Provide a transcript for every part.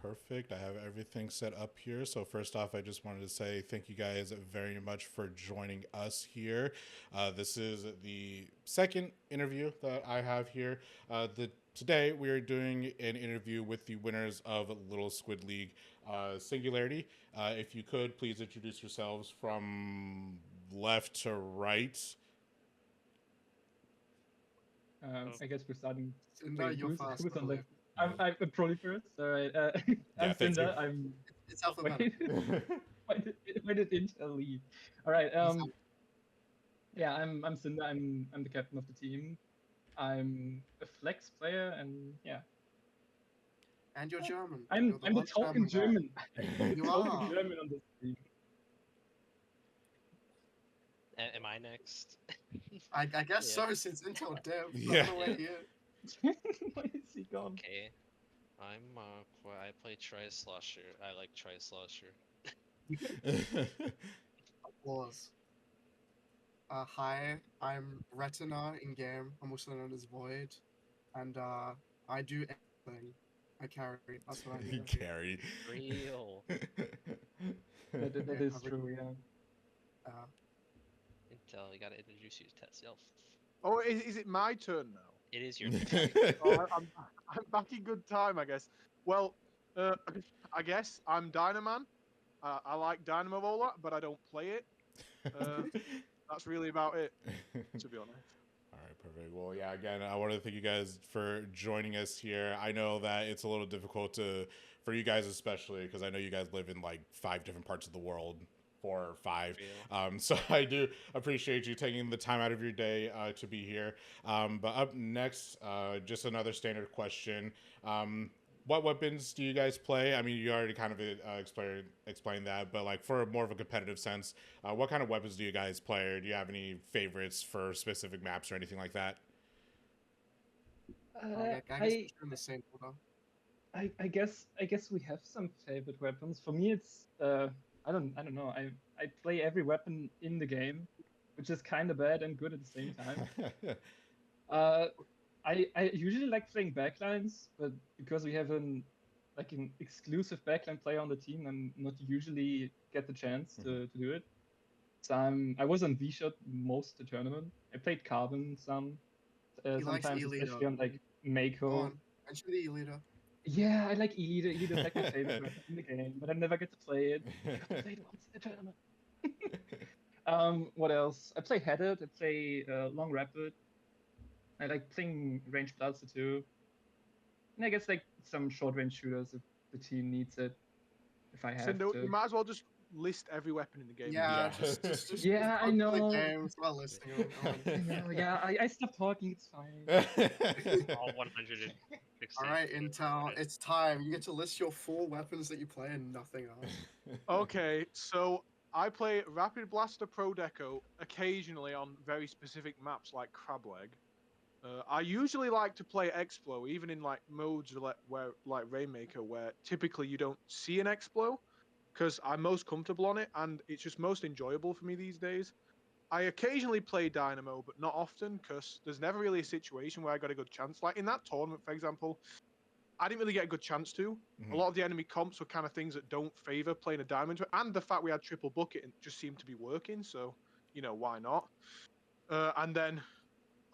perfect. I have everything set up here. So first off, I just wanted to say thank you guys very much for joining us here. This is the second interview that I have here. Today we are doing an interview with the winners of Little Squid League Singularity. If you could please introduce yourselves from left to right. I guess we're starting. Cinder, Wait, you're who's fast. on the? I'm probably first. All right. Yeah, I'm thank Cinder. you. I'm. It's alphabetical. Why did Intel leave? All right. Yeah, I'm Cinder. I'm the captain of the team. I'm a flex player, and yeah, And you're German. I'm You're the one token guy. German. I'm the You token are. German on this team. Am I next? I guess Yeah. so, since Intel dev. Yeah. I don't know where he is. Why is he gone? Okay. I'm I play Tri-Slosher. I like Tri-Slosher. Applause. Hi, I'm Retina in game. I'm also known as Void. And I do everything. I carry. That's what I do. Carry. Real. That Okay, is I've true. Yeah. Intel, you gotta introduce yourself. Oh, is it my turn now? It is your turn. Oh, I'm back in good time, I guess. Well, I guess I'm Dynaman. I like Dynamo a lot, but I don't play it. That's really about it, to be honest. All right, perfect. Well, yeah, again, I want to thank you guys for joining us here. I know that it's a little difficult for you guys, especially because I know you guys live in like 5 different parts of the world, 4 or 5. So I do appreciate you taking the time out of your day to be here. But up next, just another standard question. What weapons do you guys play? I mean, you already kind of explained that, but like for more of a competitive sense, what kind of weapons do you guys play? Or do you have any favorites for specific maps or anything like that? I guess we're in the same order. I guess we have some favorite weapons. For me, it's I don't know. I play every weapon in the game, which is kind of bad and good at the same time. I usually like playing backlines, but because we have an exclusive backline player on the team, I'm not usually get the chance to do it. So I was on V-Shot most of the tournament. I played Carbon sometimes, especially on like Mako. Go on. Mention the E-Leader. Yeah, I like E-Leader. E-Leader's like my favorite weapon in the game, but I never get to play it. I got to play it once in the tournament. What else? I play Headed. I play Long Rapid. I like playing range blaster too. And I guess like some short range shooters if the team needs it. If I have Cinder, to. you might as well just list every weapon in the game. Yeah, Yeah. just Yeah, I go to know. the game, start listing them. I know. Yeah, I stopped talking. It's fine. All 160. Alright, Intel, it's time. You get to list your 4 weapons that you play and nothing else. Okay, so I play Rapid Blaster Pro Deco occasionally on very specific maps like Crableg. I usually like to play Explo, even in like modes where like Rainmaker, where typically you don't see an Explo, because I'm most comfortable on it and it's just most enjoyable for me these days. I occasionally play Dynamo, but not often, because there's never really a situation where I got a good chance. Like in that tournament, for example, I didn't really get a good chance to. A lot of the enemy comps were kind of things that don't favor playing a diamond, and the fact we had triple bucket just seemed to be working. So, you know, why not? And then,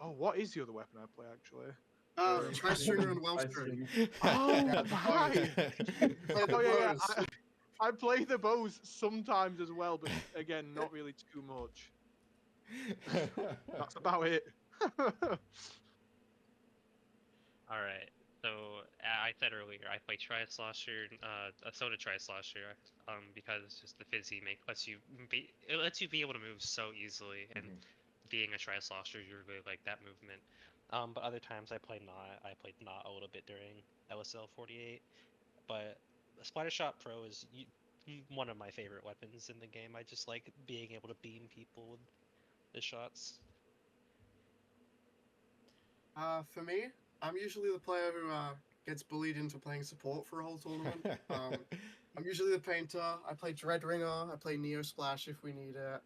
oh, what is the other weapon I play actually? Tri-Stringer and Wellstring. Oh, Yeah, hi. Play the Oh yeah, bows. I play the bows sometimes as well, but again, not really too much. That's about it. Alright, so I said earlier, I play Tri-Slosher, Soda Tri-Slosher, because just the fizzy lets you be able to move so easily, and being a Tri-Slosher, you really like that movement. But other times I play Knot. I played Knot a little bit during LSL 48, but Splattershot Pro is one of my favorite weapons in the game. I just like being able to beam people with the shots. For me, I'm usually the player who gets bullied into playing support for a whole tournament. I'm usually the painter. I play Dreadringer. I play Neo Splash if we need it.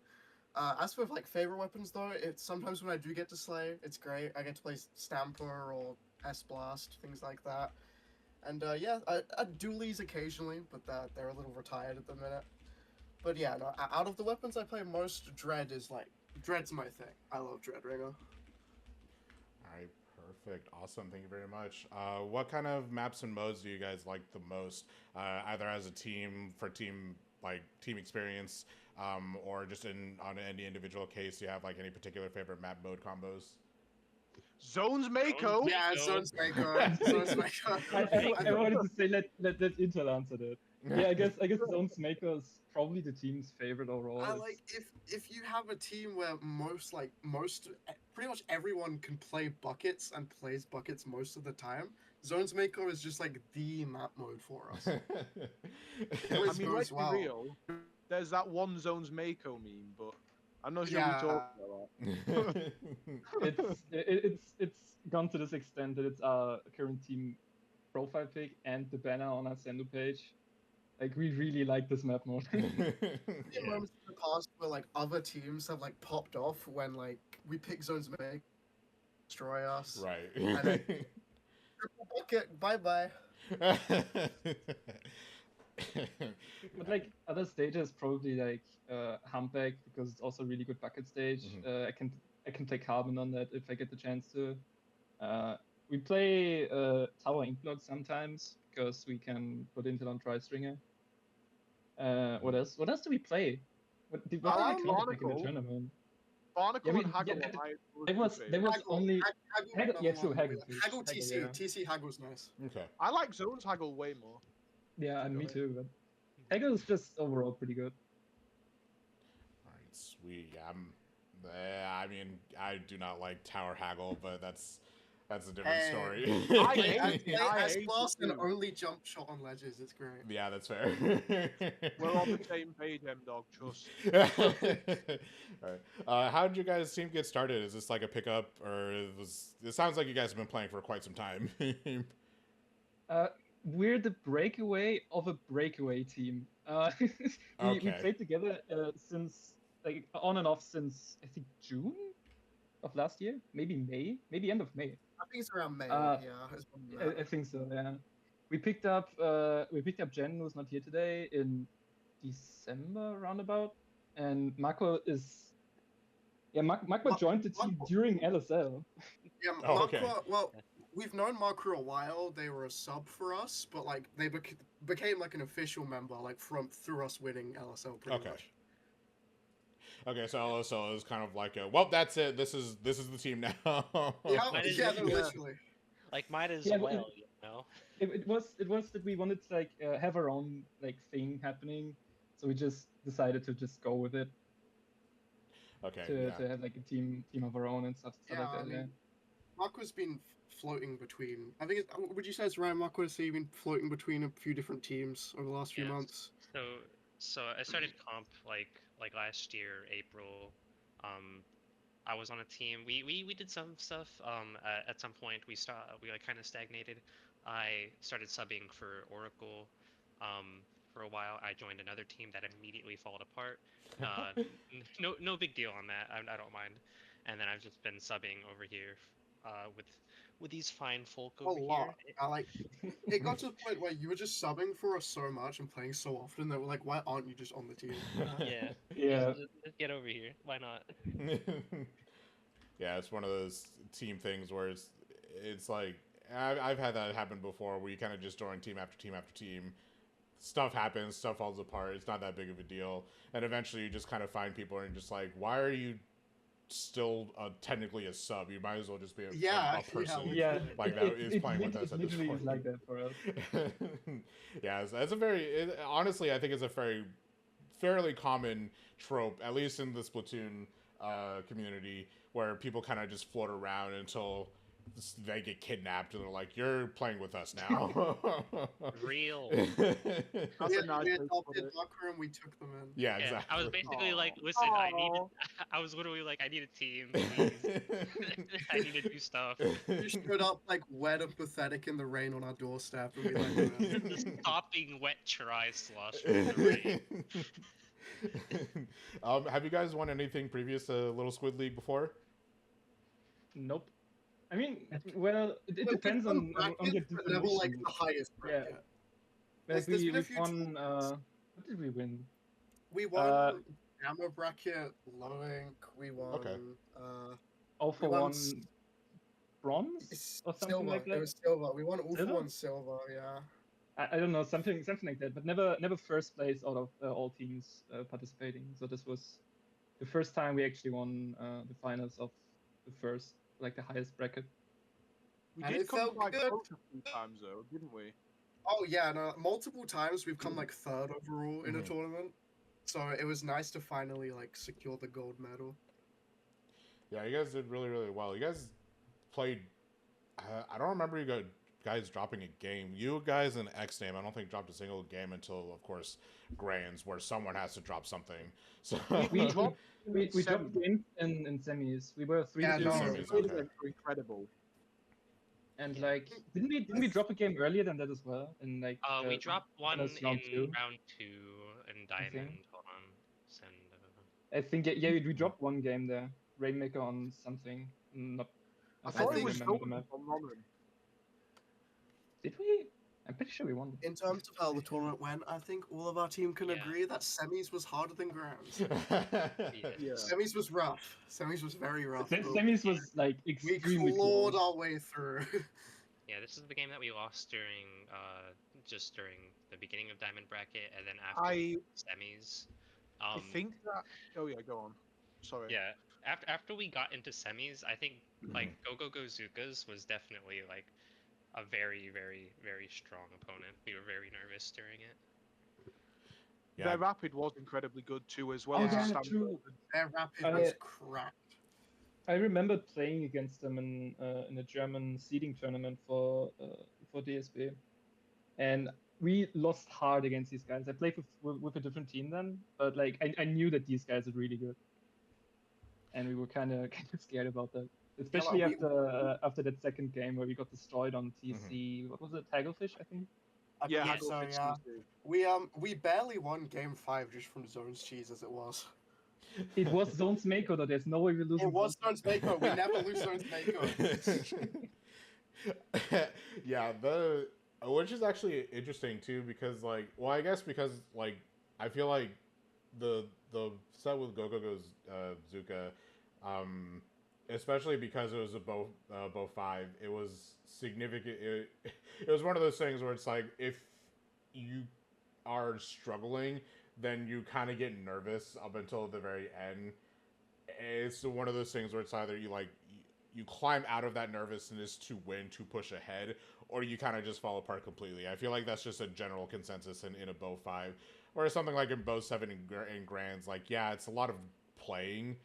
As for like favorite weapons though, it's sometimes when I do get to slay, it's great. I get to play Stamper or S Blast, things like that. And yeah, I dualies occasionally, but they're a little retired at the minute. But yeah, no, out of the weapons I play most, Dread's my thing. I love Dread Ringer. All right, perfect, awesome. Thank you very much. What kind of maps and modes do you guys like the most? Either as a team for team experience, or just on any individual case. Do you have like any particular favorite map mode combos? Zones Mako. Yeah, Mako. Zones Mako. Zones Mako. I wanted to say let Intel answer that. Yeah, I guess Zones Maker is probably the team's favorite overall. I It's- like if you have a team where pretty much everyone can play buckets and plays buckets most of the time. Zones Mako is just like the map mode for us. I Always mean, goes let's be well. real. There's that one Zones Mako meme, but I'm not sure Yeah. we talk about that. it's gone to this extent that it's our current team profile pic and the banner on our Sendo page. Like we really like this map mode. There have been moments in the past where like other teams have like popped off when like we pick Zones Mako, destroy us. Right. Triple bucket, bye bye. But like other stages, probably like Humpback because it's also a really good bucket stage. Mhm. I can play Carbon on that if I get the chance to. We play Tower Inkblock sometimes because we can put Intel on Tri-Stringer. What else? What else do we play? What did we I like play in the Barnacle. tournament? Barnacle Yeah, and Haggle yeah, are my There was Haggle, only Haggle, yeah, true, Haggle. Haggle. Haggle Haggle, TC, yeah. TC Haggle's nice. Okay. I like Zones Haggle way more. Yeah, and me Go too. But Haggle is just overall pretty good. All right, sweet. Yeah, I mean, I do not like Tower Haggle, but that's a different Hey. story. I hate it. I As hate fast it and too. only jump shot on ledges, it's great. Yeah, that's fair. We're on the same page, M-Dog, trust. All right. How did you guys' team get started? Is this like a pickup, or it sounds like you guys have been playing for quite some time? We're the breakaway of a breakaway team. We Okay. played together since like on and off since I think June of last year, maybe May, maybe end of May. I think it's around May. Uh, Yeah, it's probably I think so. Yeah, we picked up Jen, who's not here today, in December roundabout, and Marco is Marco joined the team during LSL. Yeah, Oh, Marco, okay. well, we've known Marco a while. They were a sub for us, but like they became like an official member, like through us winning LSL pretty Okay. much. Okay, so LSL is kind of like that's it. This is the team now. Yeah, Mine is yeah, really no, good. literally. Like might as Yeah, but well, you know. It was that we wanted to like have our own like thing happening, so we just decided to just go with it Okay. to have like a team of our own and stuff Yeah, like that. I mean, Marco's been floating between. I think. Would you say it's right, Marco, to say you've been floating between a few different teams over the last few Yes. months? So I started comp like last year, April. I was on a team. We did some stuff. At some point we like kind of stagnated. I started subbing for Oracle. For a while, I joined another team that immediately fell apart. No big deal on that. I don't mind. And then I've just been subbing over here, with these fine folk A over lot. here. I like. It got to the point where you were just subbing for us so much and playing so often that we're like, why aren't you just on the team? Yeah. Yeah. Just get over here. Why not? Yeah, it's one of those team things where it's like I've had that happen before, where you kind of just join team after team after team. Stuff happens, stuff falls apart. It's not that big of a deal, and eventually you just kind of find people and you're just like, why are you still technically a sub? You might as well just be a person. Yeah, Like that is playing with us at this literally point. is like that for us. Yeah, that's honestly, I think it's a fairly common trope, at least in the Splatoon community, where people kind of just float around until they get kidnapped and they're like, "You're playing with us now." Real. That's we a nice way to put adopted it. Marco and we took them in. Yeah, Yeah, exactly. I was basically like, Aw. listen, Aw. I was literally like, I need a team, please. I need to do stuff. You showed up like wet and pathetic in the rain on our doorstep, and we like, Just stop being wet tri-slosh in the rain. Have you guys won anything previous to Little Squid League before? Nope. I mean, well, it Well, depends different on your brackets, but never like definition. the highest Yeah, bracket. like There's we been a we few won. tournaments. What did we win? We Uh, won Gamma bracket, low ink. We Okay. won. all We for won one bronze or something silver. like It that. was silver. We won all for Silver? one silver. Yeah. I don't know, something like that, but never first place out of all teams participating. So this was the first time we actually won the finals of the first, like the highest bracket. We And did it come felt quite good. close a few times though, didn't we? Oh yeah, no, multiple times we've come like third overall in a Mhm. tournament. So it was nice to finally like secure the gold medal. Yeah, you guys did really, really well. You guys played. I don't remember you guys dropping a game. You guys in X Name, I don't think dropped a single game until, of course, Grands, where someone has to drop something. So We dropped we dropped semis. games in semis. We were Yeah, 3-2 no. in Semis, semis, okay. Were incredible. and Yeah. like didn't we drop a game earlier than that as well? In like We dropped one finals in round two, round 2 in I think. Diamond. Hold on. Send. I think yeah we dropped one game there. Rainmaker on something. Not. I I thought it think- was remember the map. Zonen on Ronan. Did we? I'm pretty sure we won. In terms of how the tournament went, I think all of our team can Yeah. agree that semis was harder than grands. Yeah. Semis was rough. Semis was very rough. but Semis was like we extremely clawed close. our way through. Yeah, this is the game that we lost during just during the beginning of Diamond Bracket, and then after I semis. I think that. Oh yeah, go on. Sorry. Yeah, after we got into semis, I think like Go Zukas was definitely like a very, very, very strong opponent. We were very nervous during it. Yeah. Their rapid was incredibly good too, as well Oh as Yeah, the yeah, stand true. Their rapid I- was cracked. I remember playing against them in a German seeding tournament for DSB, and we lost hard against these guys. I played with a different team then, but like I knew that these guys are really good, and we were kind of scared about that, especially we- after that second game where we got destroyed on TC. What was it, Hagglefish, I think. Yeah, believe Haggle so, Fits yeah. TC. We barely won game 5 just from Zone's cheese as it was. It was Zone's Mako though. There's no way we're losing. It was Zone's Mako. We never lose Zone's Mako. Yeah, which is actually interesting too, because like, well, I guess because like I feel like the set with Gogo's Zuka, especially because it was a bow 5, it was significant. It was one of those things where it's like if you are struggling, then you kind of get nervous up until the very end. It's one of those things where it's either you climb out of that nervousness to win, to push ahead, or you kind of just fall apart completely. I feel like that's just a general consensus in a bow 5, whereas something like in bow 7 and Grands, like, yeah, it's a lot of playing,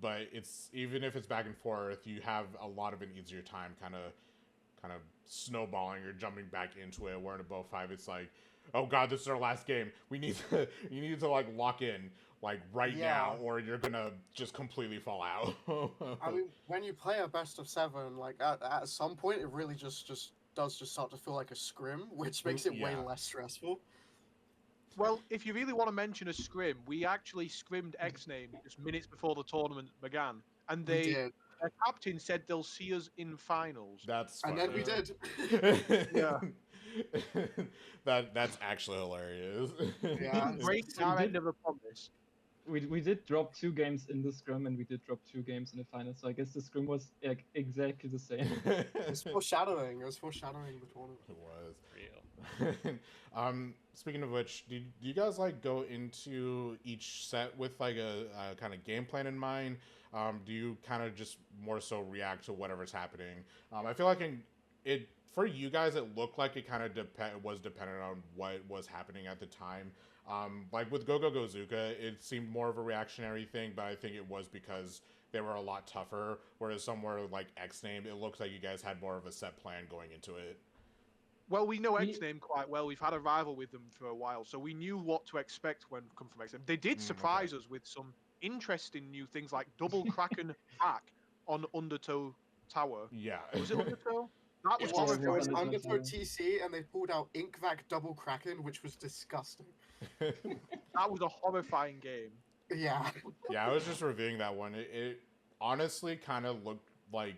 but it's, even if it's back and forth, you have a lot of an easier time kind of snowballing or jumping back into it, where in a bow 5 it's like, oh god, this is our last game, you need to like lock in like right now, or you're gonna just completely fall out. I mean, when you play a best of 7, like at some point, it really just does start to feel like a scrim, which makes it way Yeah. less stressful. Well, if you really want to mention a scrim, we actually scrimmed X-Name just minutes before the tournament began, and We did, their captain said they'll see us in finals. That's and funny. then we did. Yeah. That's actually hilarious. Yeah. Break So our we end of a promise. We did drop 2 games in the scrum, and we did drop 2 games in the final. So I guess the scrum was like exactly the same. It's foreshadowing. It was foreshadowing the tournament. It was. Real. Speaking of which, do you guys like go into each set with like a kind of game plan in mind? Do you kind of just more so react to whatever's happening? I feel like for you guys, it looked like it kind of was dependent on what was happening at the time. Like with Go Zuka, it seemed more of a reactionary thing, but I think it was because they were a lot tougher. Whereas somewhere like X Name, it looks like you guys had more of a set plan going into it. Well, we know We- X-Name quite well. We've had a rival with them for a while, so we knew what to expect when come from X-Name. They did surprise us with some interesting new things like double Kraken hack on Undertow Tower. Yeah. Was it Undertow? That was It was horrifying. Undertow TC, and they pulled out Inkvac double Kraken, which was disgusting. That was a horrifying game. Yeah. Yeah, I was just reviewing that one. It honestly kind of looked like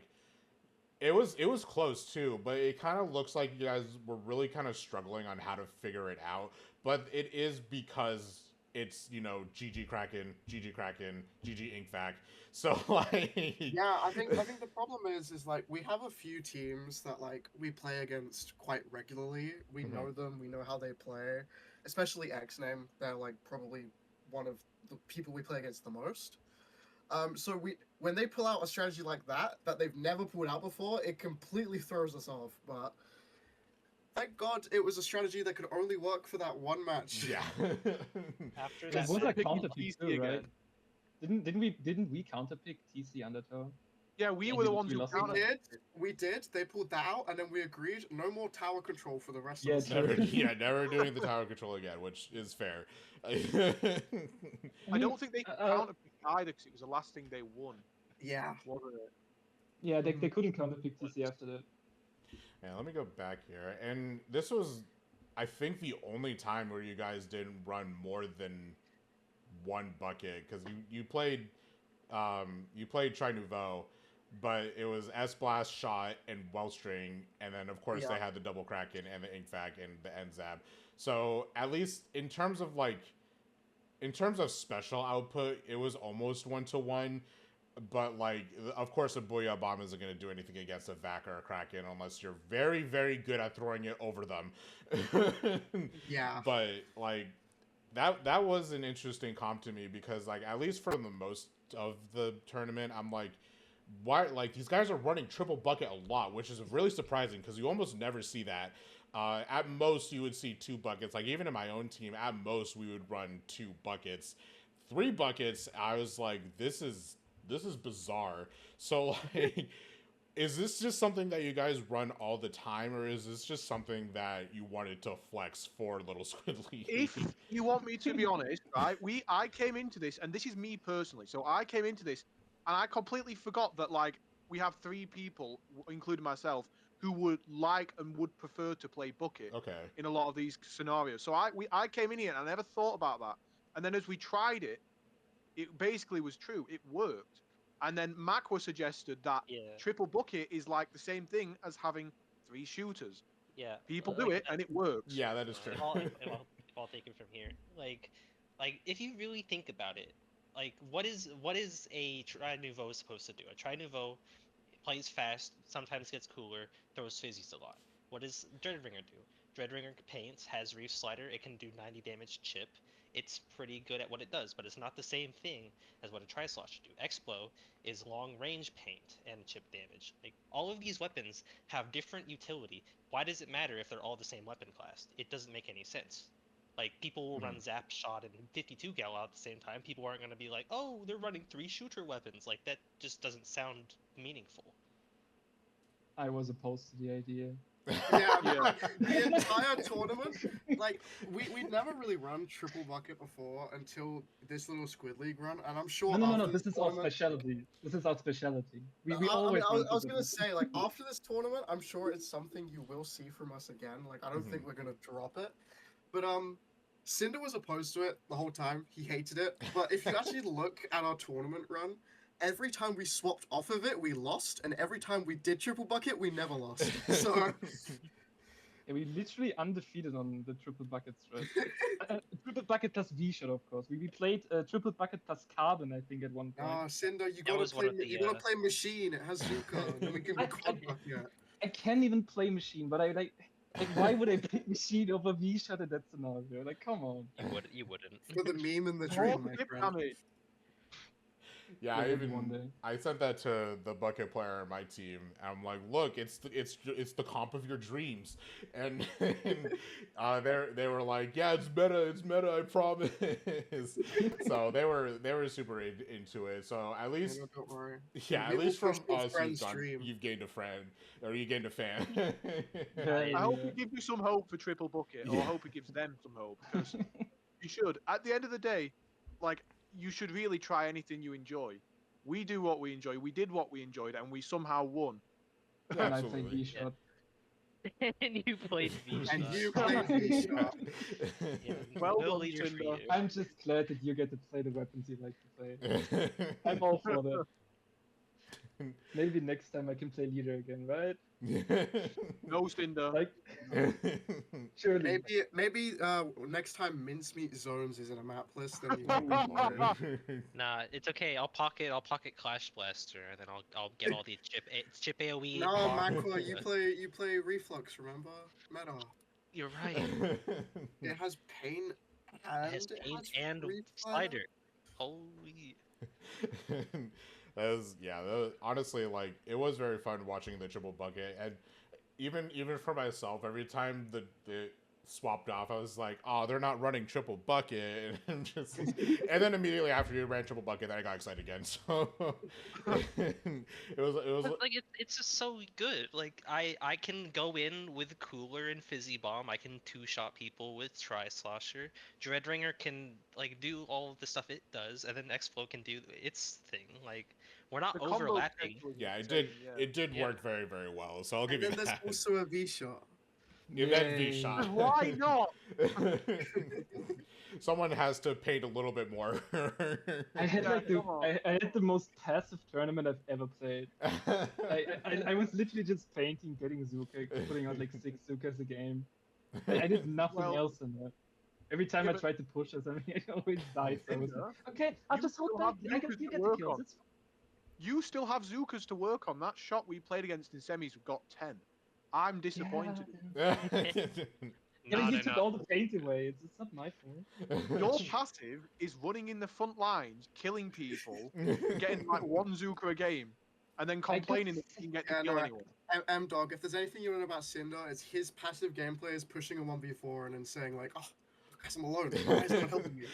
It was close too, but it kind of looks like you guys were really kind of struggling on how to figure it out. But it is because it's, you know, GG Kraken, GG Kraken, GG Inkvac. So like Yeah, I think the problem is like we have a few teams that like we play against quite regularly. We Mhm. know them, we know how they play. Especially X Name, they're like probably one of the people we play against the most. So when they pull out a strategy like that they've never pulled out before, it completely throws us off. But thank God it was a strategy that could only work for that one match. yeah. After It that was Still a match, picking counter pick TC too, right? again. Didn't we counter pick TC Undertow? Yeah, we Yeah, were the we- ones we who lost We countered. did, we did. They pulled that out, and then we agreed no more tower control for the rest Yeah, of the true. season. Never doing the tower control again, which is fair. I don't think they could uh, counter pick either because it was the last thing they won, Yeah. wasn't it? yeah, they couldn't counter pick TC after that. Man, let me go back here. And this was, I think, the only time where you guys didn't run more than one bucket because you played Tri Nouveau, but it was S Blast, Shot, and Wellstring, and then of course they Yeah. had the Double Kraken and the Inkvac and the Enzab. So at least in terms of special output, it was almost 1-to-1. But like, of course, a Booyah Bomb isn't going to do anything against a Vac or a Kraken unless you're very, very good at throwing it over them. Yeah. But like, that was an interesting comp to me because like, at least for the most of the tournament, I'm like, why? Like, these guys are running triple bucket a lot, which is really surprising because you almost never see that. At most, you would see 2 buckets. Like, even in my own team, at most we would run 2 buckets. 3 buckets, I was like, this is bizarre. So like, is this just something that you guys run all the time, or is this just something that you wanted to flex for Little Squid League? If you want me to be honest, right? I came into this, and this is me personally. So I came into this, and I completely forgot that like we have 3 people, including myself, who would like and would prefer to play bucket Okay. in a lot of these scenarios. So I came in here and I never thought about that. And then as we tried it, it basically was true. It worked. And then Makwa suggested that yeah, triple bucket is like the same thing as having 3 shooters. yeah. People do like, it, and it works. Yeah, that is true. If I'll take it from here, like if you really think about it, like what is a Tri Nouveau supposed to do? A Tri Nouveau plays fast, sometimes gets cooler, throws fizzies a lot. What does Dreadringer do? Dreadringer paints, has Reef Slider, it can do 90 damage chip. It's pretty good at what it does, but it's not the same thing as what a Tri-Slosh should do. Explo is long range paint and chip damage. Like, all of these weapons have different utility. Why does it matter if they're all the same weapon class? It doesn't make any sense. Like, people will run Zap, Shot, and 52 Gal out at the same time. People aren't going to be like, oh, they're running 3 shooter weapons. Like, that just doesn't sound meaningful. I was opposed to the idea. Yeah, Yeah. the entire tournament, like we never really run triple bucket before until this Little Squid League run, and I'm sure. No. after This is our tournament- specialty. This is our specialty. We I always. mean, run I was triple gonna bucket. say, like, after this tournament, I'm sure it's something you will see from us again. Like, I don't think we're gonna drop it, but Cinder was opposed to it the whole time. He hated it. But if you actually look at our tournament run, every time we swapped off of it, we lost, and every time we did triple bucket, we never lost. So. Yeah, we literally undefeated on the triple bucket strat. Triple bucket plus V-shot, of course. We played triple bucket plus carbon, I think, at one point. Ah, Cinder, you That gotta was one play. of the, You gotta play machine. It has Zuko, and then we can I- quad bucket. I can't even play machine, but I like why would I play machine over V-shot in that scenario? Like, come on. You wouldn't. For the meme and the More dream, my chip friend. damage. Yeah, Yeah, maybe one day. I sent that to the bucket player on my team. And I'm like, look, it's the comp of your dreams, and they were like, yeah, it's meta, I promise. So they were super into it. So at least No, don't worry. yeah, We at will least from push your us, friend's dream. you've gained a friend or you gained a fan. I hope it gives you some hope for triple bucket, or I Yeah. hope it gives them some hope, because you should. At the end of the day, like, you should really try anything you enjoy. We do what we enjoy. We did what we enjoyed, and we somehow won. And I play Absolutely. V-shot. And you played V. And you played V-Shot. Yeah, Well no done, leader for Cinder. you. I'm just glad that you get to play the weapons you like to play. I'm all for that. Maybe next time I can play leader again, right? No, Cinder. Like, surely. Maybe next time mincemeat zones is in a map list, then you can replay it. Nah, it's okay. I'll pocket Clash Blaster, and then I'll get all the chip AOE. No, bar- Makwa, you play Reflux, remember? Meta. You're right. It has pain It and has paint and Reflex. slider. Holy. Honestly, like, it was very fun watching the triple bucket, and even for myself, every time the swapped off, I was like, oh, they're not running triple bucket, and and then immediately after you ran triple bucket, then I got excited again. So it was But, like it's just so good. Like I can go in with Cooler and Fizzy Bomb. I can two-shot people with Tri Slosher. Dreadringer can like do all of the stuff it does, and then Explo can do its thing. Like we're not The combo overlapping. potential is yeah, insane, it did Yeah. work very, very well. So I'll give And you then there's that. also a V shot. Give that V Yay. shot. Why not? Someone has to paint a little bit more. I had Yeah, like the come on. I had the most passive tournament I've ever played. I was literally just painting, getting Zuka, putting out like 6 Zukas a game. I did nothing Well, else in that. Every time yeah, I but- tried to push or something, I always died. So I was Cinder, like, okay, I'll you just hold still back. have I can Zukas still to get the work kills. on. It's You still have Zukas to work on. That shot we played against in semis got 10. I'm disappointed. Yeah, Not he took enough. all the paint away. It's not my fault. Your passive is running in the front lines, killing people, getting like 1 Zuka a game, and then complaining that you can get the Yeah, kill no, anyway. Dog, if there's anything you know about Cinder, it's his passive gameplay is pushing a 1v4 and then saying like, oh, guys, I'm alone. Why is no one helping me?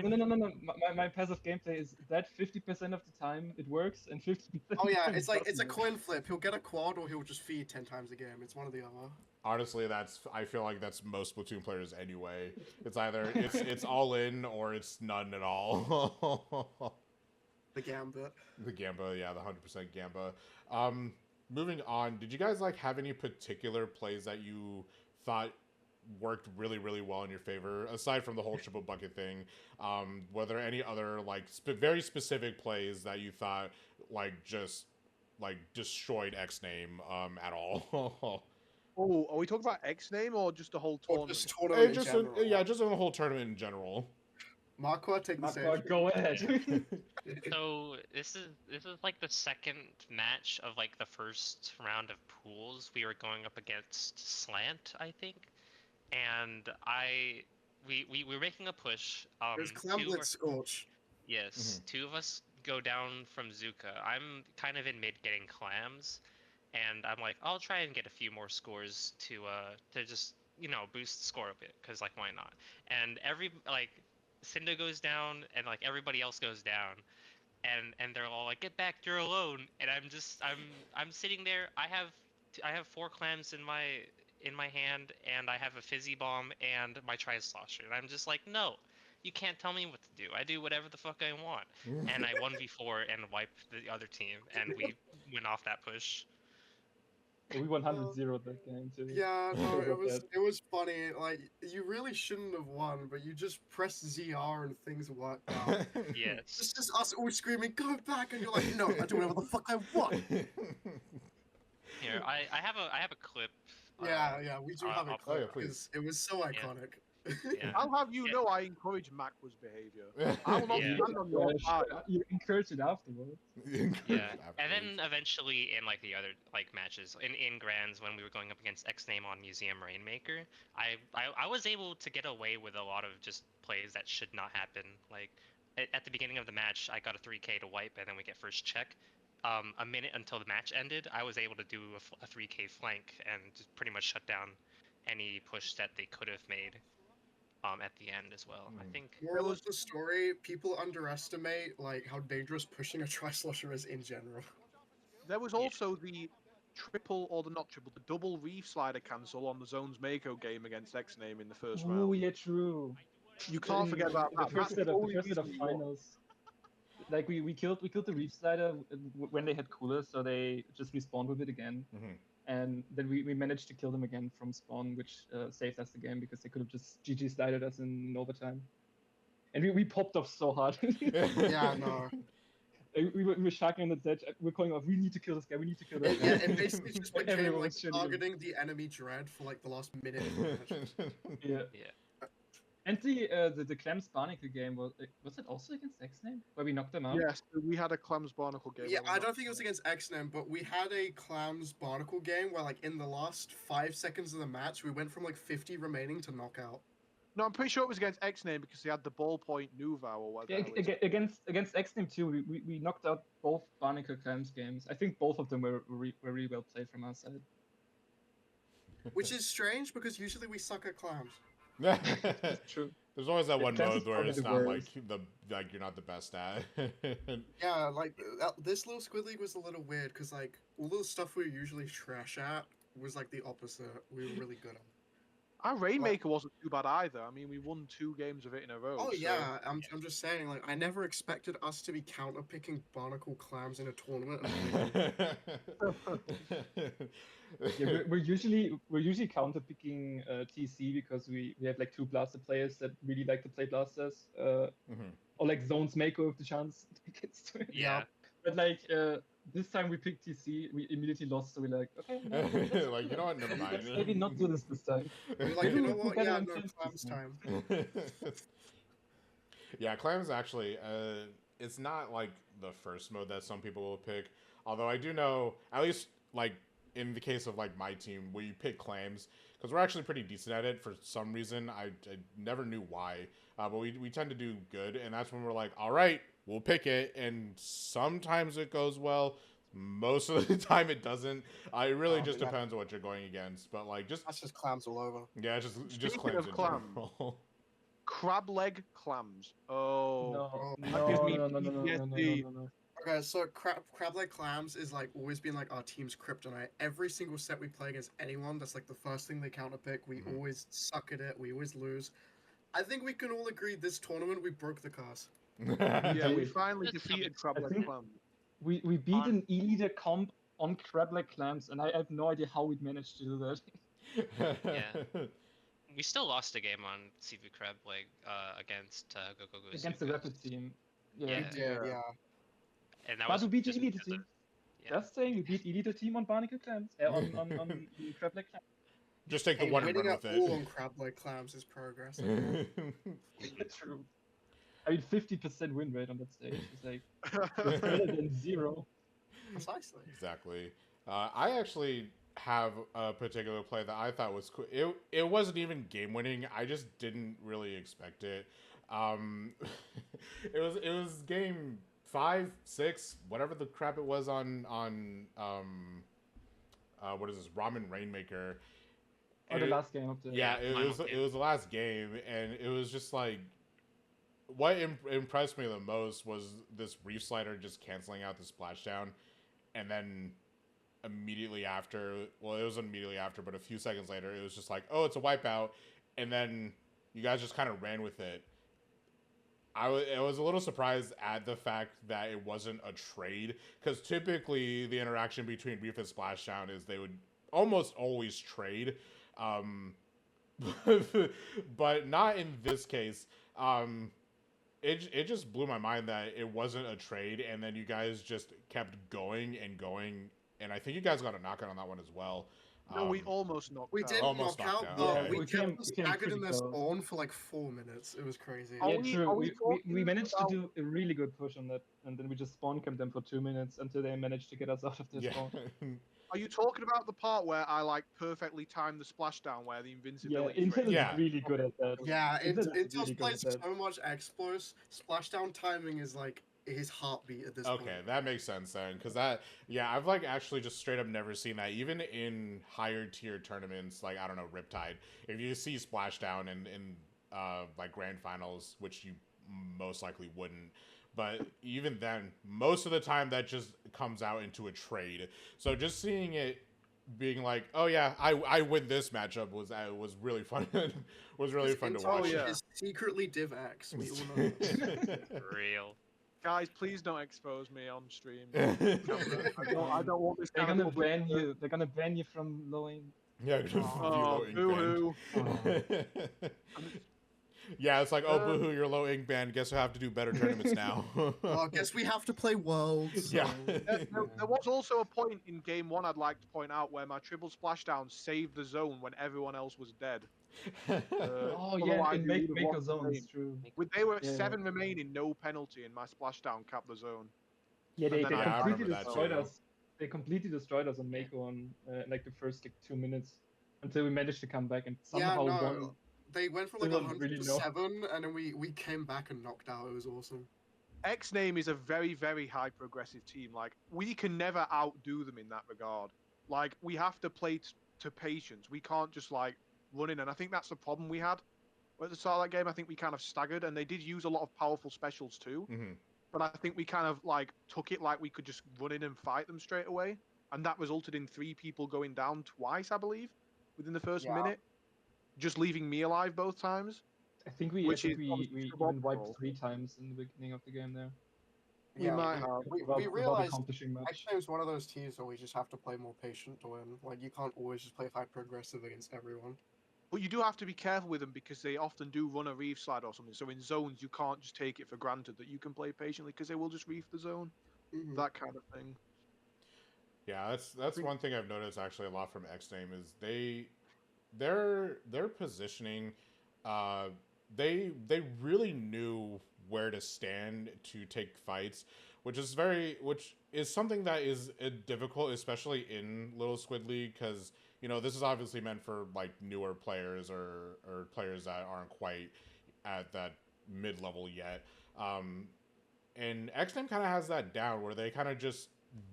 No. My passive gameplay is that 50% of the time it works and 50%. Oh yeah, of it's the like time it's a it doesn't. coin flip. He'll get a quad or he'll just feed 10 times a game. It's one or the other. Honestly, I feel like that's most Splatoon players anyway. It's either it's all in or it's none at all. The Gambit. The Gamba, yeah, the 100% Gamba. Moving on, did you guys like have any particular plays that you thought worked really, really well in your favor, aside from the whole triple bucket thing? Were there any other like very specific plays that you thought like just like destroyed X name at all? Oh, are we talking about X name or just the whole Or tournament? just tournament in just general. yeah, just in the whole tournament in general. Marquardt, take the Marquardt, stage. go ahead. So this is like the second match of like the first round of pools. We were going up against Slant, I think, and we were making a push. There's two of our- Clamblitz Scorch. Yes, two of us go down from Zuka. I'm kind of in mid getting clams, and I'm like, I'll try and get a few more scores to just boost the score a bit, cause like why not? And Cinder goes down, and like everybody else goes down, and they're all like, get back, you're alone. And I'm sitting there. I have 4 clams in my hand, and I have a fizzy bomb and my tri slosher, and I'm just like, no. You can't tell me what to do. I do whatever the fuck I want. And I 1v4 and wiped the other team, and we went off that push. We 100-0 that game too. Yeah, no, Sorry it about was that. it was funny. Like you really shouldn't have won, but you just pressed ZR and things worked out. Yes. It's just us all screaming, "Go back!" and you're like, "No, I do whatever the fuck I want." Here, I have a clip. Yeah, we do have a I'll- Oh, yeah, clip please. because it was so iconic. Yeah. I'll have you Yeah. know I encourage Makwa's behavior. I will not Yeah. stand on your side. You encourage it afterwards. Yeah, and then eventually in like the other like matches in grands when we were going up against X Name on Museum Rainmaker, I was able to get away with a lot of just plays that should not happen. Like at the beginning of the match, I got a 3K to wipe, and then we get first check. A minute until the match ended, I was able to do a 3K flank and just pretty much shut down any push that they could have made. At the end as well. I think Moral of the story: people underestimate like how dangerous pushing a tri-slosher is in general. There was also the triple, or the not triple, the double reef slider cancel on the Zones Mako game against X Name in the first Oh round. yeah, true. You can't forget about the that. first That's set of only reason we won. finals. Like we killed the reef slider when they had coolers, so they just respawned with it again. Mhm. And then we managed to kill them again from spawn, which saved us the game because they could have just GG slided us in overtime. And we popped off so hard. Yeah, no. We were shouting on the stage. We're calling out, we need to kill this guy. We need to kill this guy. Yeah, it basically just became Everyone like was shooting him. targeting the enemy dread for like the last minute of the match. Yeah. Yeah. And the Clams Barnacle game was it also against X-Name where we knocked them out? Yes, we had a Clams Barnacle game. Yeah, where we I knocked don't think it was against X-Name, but we had a Clams Barnacle game where like in the last 5 seconds of the match, we went from like 50 remaining to knockout. No, I'm pretty sure it was against X-Name because he had the ballpoint Nuva or whatever. Yeah, against X-Name too, we knocked out both Barnacle Clams games. I think both of them were really well played from our side. Which is strange because usually we suck at clams. That's true. There's always that Yeah, one Clams mode is where probably it's the not worst. like you're not the best at. Yeah, like this little Squid League was a little weird because like all the stuff we were usually trash at was like the opposite. We were really good at. Our Rainmaker wasn't too bad either. I mean, we won 2 games of it in a row. Oh so- yeah, I'm just saying like I never expected us to be counter picking Barnacle clams in a tournament. Yeah, we're usually counter picking TC because we have like 2 blaster players that really like to play blasters, Mhm. or like zones maker with the chance against it. Yeah. But like this time we picked TC, we immediately lost, so we're like, okay, no, let's Like, you know what, never mind. let's maybe not do this time. We're like, you know what? Better Yeah, than no Clams clams this time. time. Yeah, clams actually, it's not like the first mode that some people will pick. Although I do know, at least like in the case of like my team, we pick clams because we're actually pretty decent at it for some reason. I never knew why, but we tend to do good, and that's when we're like, all right, we'll pick it, and sometimes it goes well. Most of the time it doesn't. It really just yeah. depends on what you're going against. But like That's just clams all over. yeah, just Speaking clams of in clams, general. Crab leg clams. Oh. No, That gives me no. PTSD. Okay, so crab leg clams is like always been like our team's kryptonite. Every single set we play against anyone, that's like the first thing they counter pick. We Mhm. always suck at it. We always lose. I think we can all agree this tournament we broke the cast. Yeah, we did. finally That's defeated something- Crab I leg think- clams. We beat On- an E-leader comp on crab-leg clams, and I have no idea how we managed to do that. Yeah. We still lost a game on CV Crab Leg against Go Against the Rapid team. Yeah. Yeah. Yeah. And that But was we beat the just E-leader because of- team. Yeah. Just saying, we beat E-leader team on Barnacle clams. On the crab-leg clams. Just take the Hey, one and winning run with at all it. on crab leg clams is progress. True. I mean, 50% win rate on that stage is like better than 0. Precisely. Exactly. I actually have a particular play that I thought was cool. It wasn't even game winning. I just didn't really expect it. It was game 5, 6, whatever the crap it was on what is this, Ramen Rainmaker. Or the It- last game of the yeah, final game. it was the last game, and it was just like what impressed me the most was this reef slider just canceling out the splashdown, and then immediately after, well, it wasn't immediately after, but a few seconds later, it was just like, oh, it's a wipeout, and then you guys just kind of ran with it. I was a little surprised at the fact that it wasn't a trade, because typically the interaction between reef and splashdown is they would almost always trade, but not in this case. It just blew my mind that it wasn't a trade, and then you guys just kept going and going, and I think you guys got a knockout on that one as well. No, we almost knocked We out. did Almost knock out, knocked but out, okay. we We kept came- them we came staggered in pretty their close. spawn for like 4 minutes. It was crazy. Are Yeah, we- true. are we We talking managed about- to do a really good push on that, and then we just spawn camped them for 2 minutes until they managed to get us out of their Yeah. spawn. Are you talking about the part where I like perfectly timed the splashdown where the Yeah, invincibility? Intel phrase- is Yeah. really good at that. Yeah, Intel's Intel's really good played at that. so much Explos. Splashdown timing is like his heartbeat at this Okay, point. that makes sense then, because I've like actually just straight up never seen that, even in higher tier tournaments, like I don't know, Riptide. If you see Splashdown in like grand finals, which you most likely wouldn't, but even then, most of the time that just comes out into a trade. So just seeing it being like, oh yeah, I win this matchup was really fun. Was really His fun to Intel watch. yeah. is secretly Div X. We all know this. Real. Guys, please don't expose me on stream. I don't want this They're kind gonna of public- ban you. They're gonna ban you from lowing. Yeah, Oh, boo-hoo. Yeah, it's like, oh, Um, boohoo, you're low ink band. Guess I have to do better tournaments now. Well, I guess we have to play Worlds. Yeah. So. There was also a point in game one I'd like to point out where my triple splashdown saved the zone when everyone else was dead. Oh yeah, Otherwise, in we would've Mako lost the zones, game. true. They were at Yeah. 7 remaining, no penalty, and my splashdown capped the zone. Yeah, And they then I completely remember that destroyed too. us. They completely destroyed us on Mako on like the first like 2 minutes until we managed to come back and Yeah, somehow no. won. They went from like Still 100 really to low. 7, and then we came back and knocked out. It was awesome. X-Name is a very, very high progressive team. Like, we can never outdo them in that regard. Like, we have to play to patience. We can't just, like, run in. And I think that's the problem we had at the start of that game. I think we kind of staggered, and they did use a lot of powerful specials too. Mhm. But I think we kind of, like, took it like we could just run in and fight them straight away. And that resulted in 3 people going down twice, I believe, within the first Yeah. minute. Just leaving me alive both times. I think we Which is we obviously even wiped suboptimal. 3 times in the beginning of the game there. We might have. Without, we without realized accomplishing much. X-Name's one of those teams where we just have to play more patient to win. Like, you can't always just play high progressive against everyone. But you do have to be careful with them because they often do run a reef slide or something. So in zones, you can't just take it for granted that you can play patiently because they will just reef the zone. Mhm. That kind of thing. Yeah, that's one thing I've noticed actually a lot from X Name is their positioning, they really knew where to stand to take fights, which is something that is difficult, especially in Little Squid League, because this is obviously meant for like newer players or players that aren't quite at that mid level yet. And X Name kind of has that down where they kind of just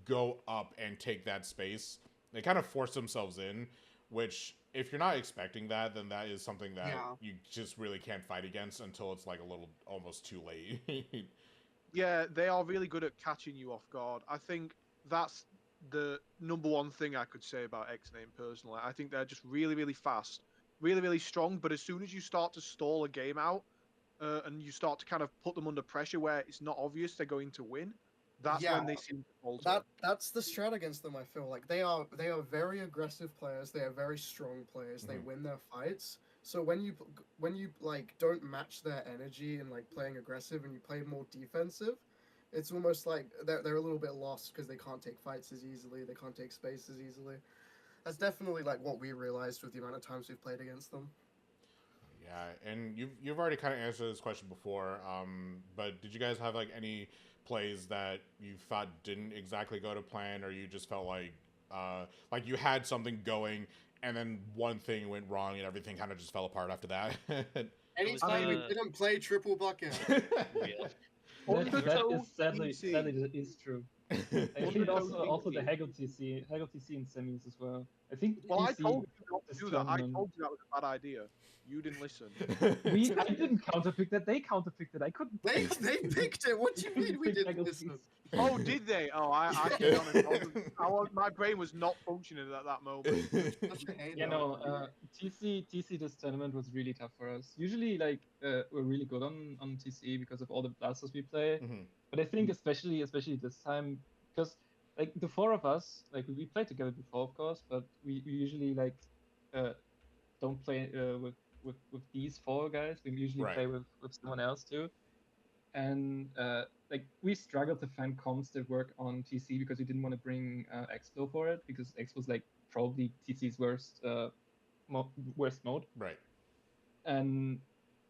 go up and take that space. They kind of force themselves in, which if you're not expecting that, then that is something that Yeah. you just really can't fight against until it's like a little almost too late. Yeah, they are really good at catching you off guard. I think that's the number one thing I could say about X-Name personally. I think they're just really, really fast, really, really strong. But as soon as you start to stall a game out and you start to kind of put them under pressure where it's not obvious they're going to win, that's Yeah, when they seem to falter. That's the strat against them. I feel like they are very aggressive players. They are very strong players. They Mhm. win their fights. So when you like don't match their energy and like playing aggressive and you play more defensive, it's almost like they're a little bit lost because they can't take fights as easily. They can't take space as easily. That's definitely like what we realized with the amount of times we've played against them. Yeah, and you've already kind of answered this question before, but did you guys have like any plays that you thought didn't exactly go to plan, or you just felt like you had something going and then one thing went wrong and everything kind of just fell apart after that? Anytime we didn't play triple bucket. Yeah. That Undertow is sadly TC. that is true. I think also the Haggle TC in semis as well. I think Well, I TC told you not to this do that. I tournament- told you that was a bad idea. You didn't listen. I didn't counterpick that. They counterpicked it. I couldn't. They picked it. What do you mean we pick didn't Haggle listen? TC. Oh, did they? Oh, my brain was not functioning at that moment. Such a hater. Yeah, no. TC this tournament was really tough for us. Usually, like we're really good on TC because of all the blasters we play. Mhm. But I think especially this time because like the 4 of us, like we played together before, of course, but we usually like don't play with these 4 guys. We usually Right. play with someone else too. And like we struggled to find comps that work on TC because we didn't want to bring Explo for it because X was like probably TC's worst mode. Right. And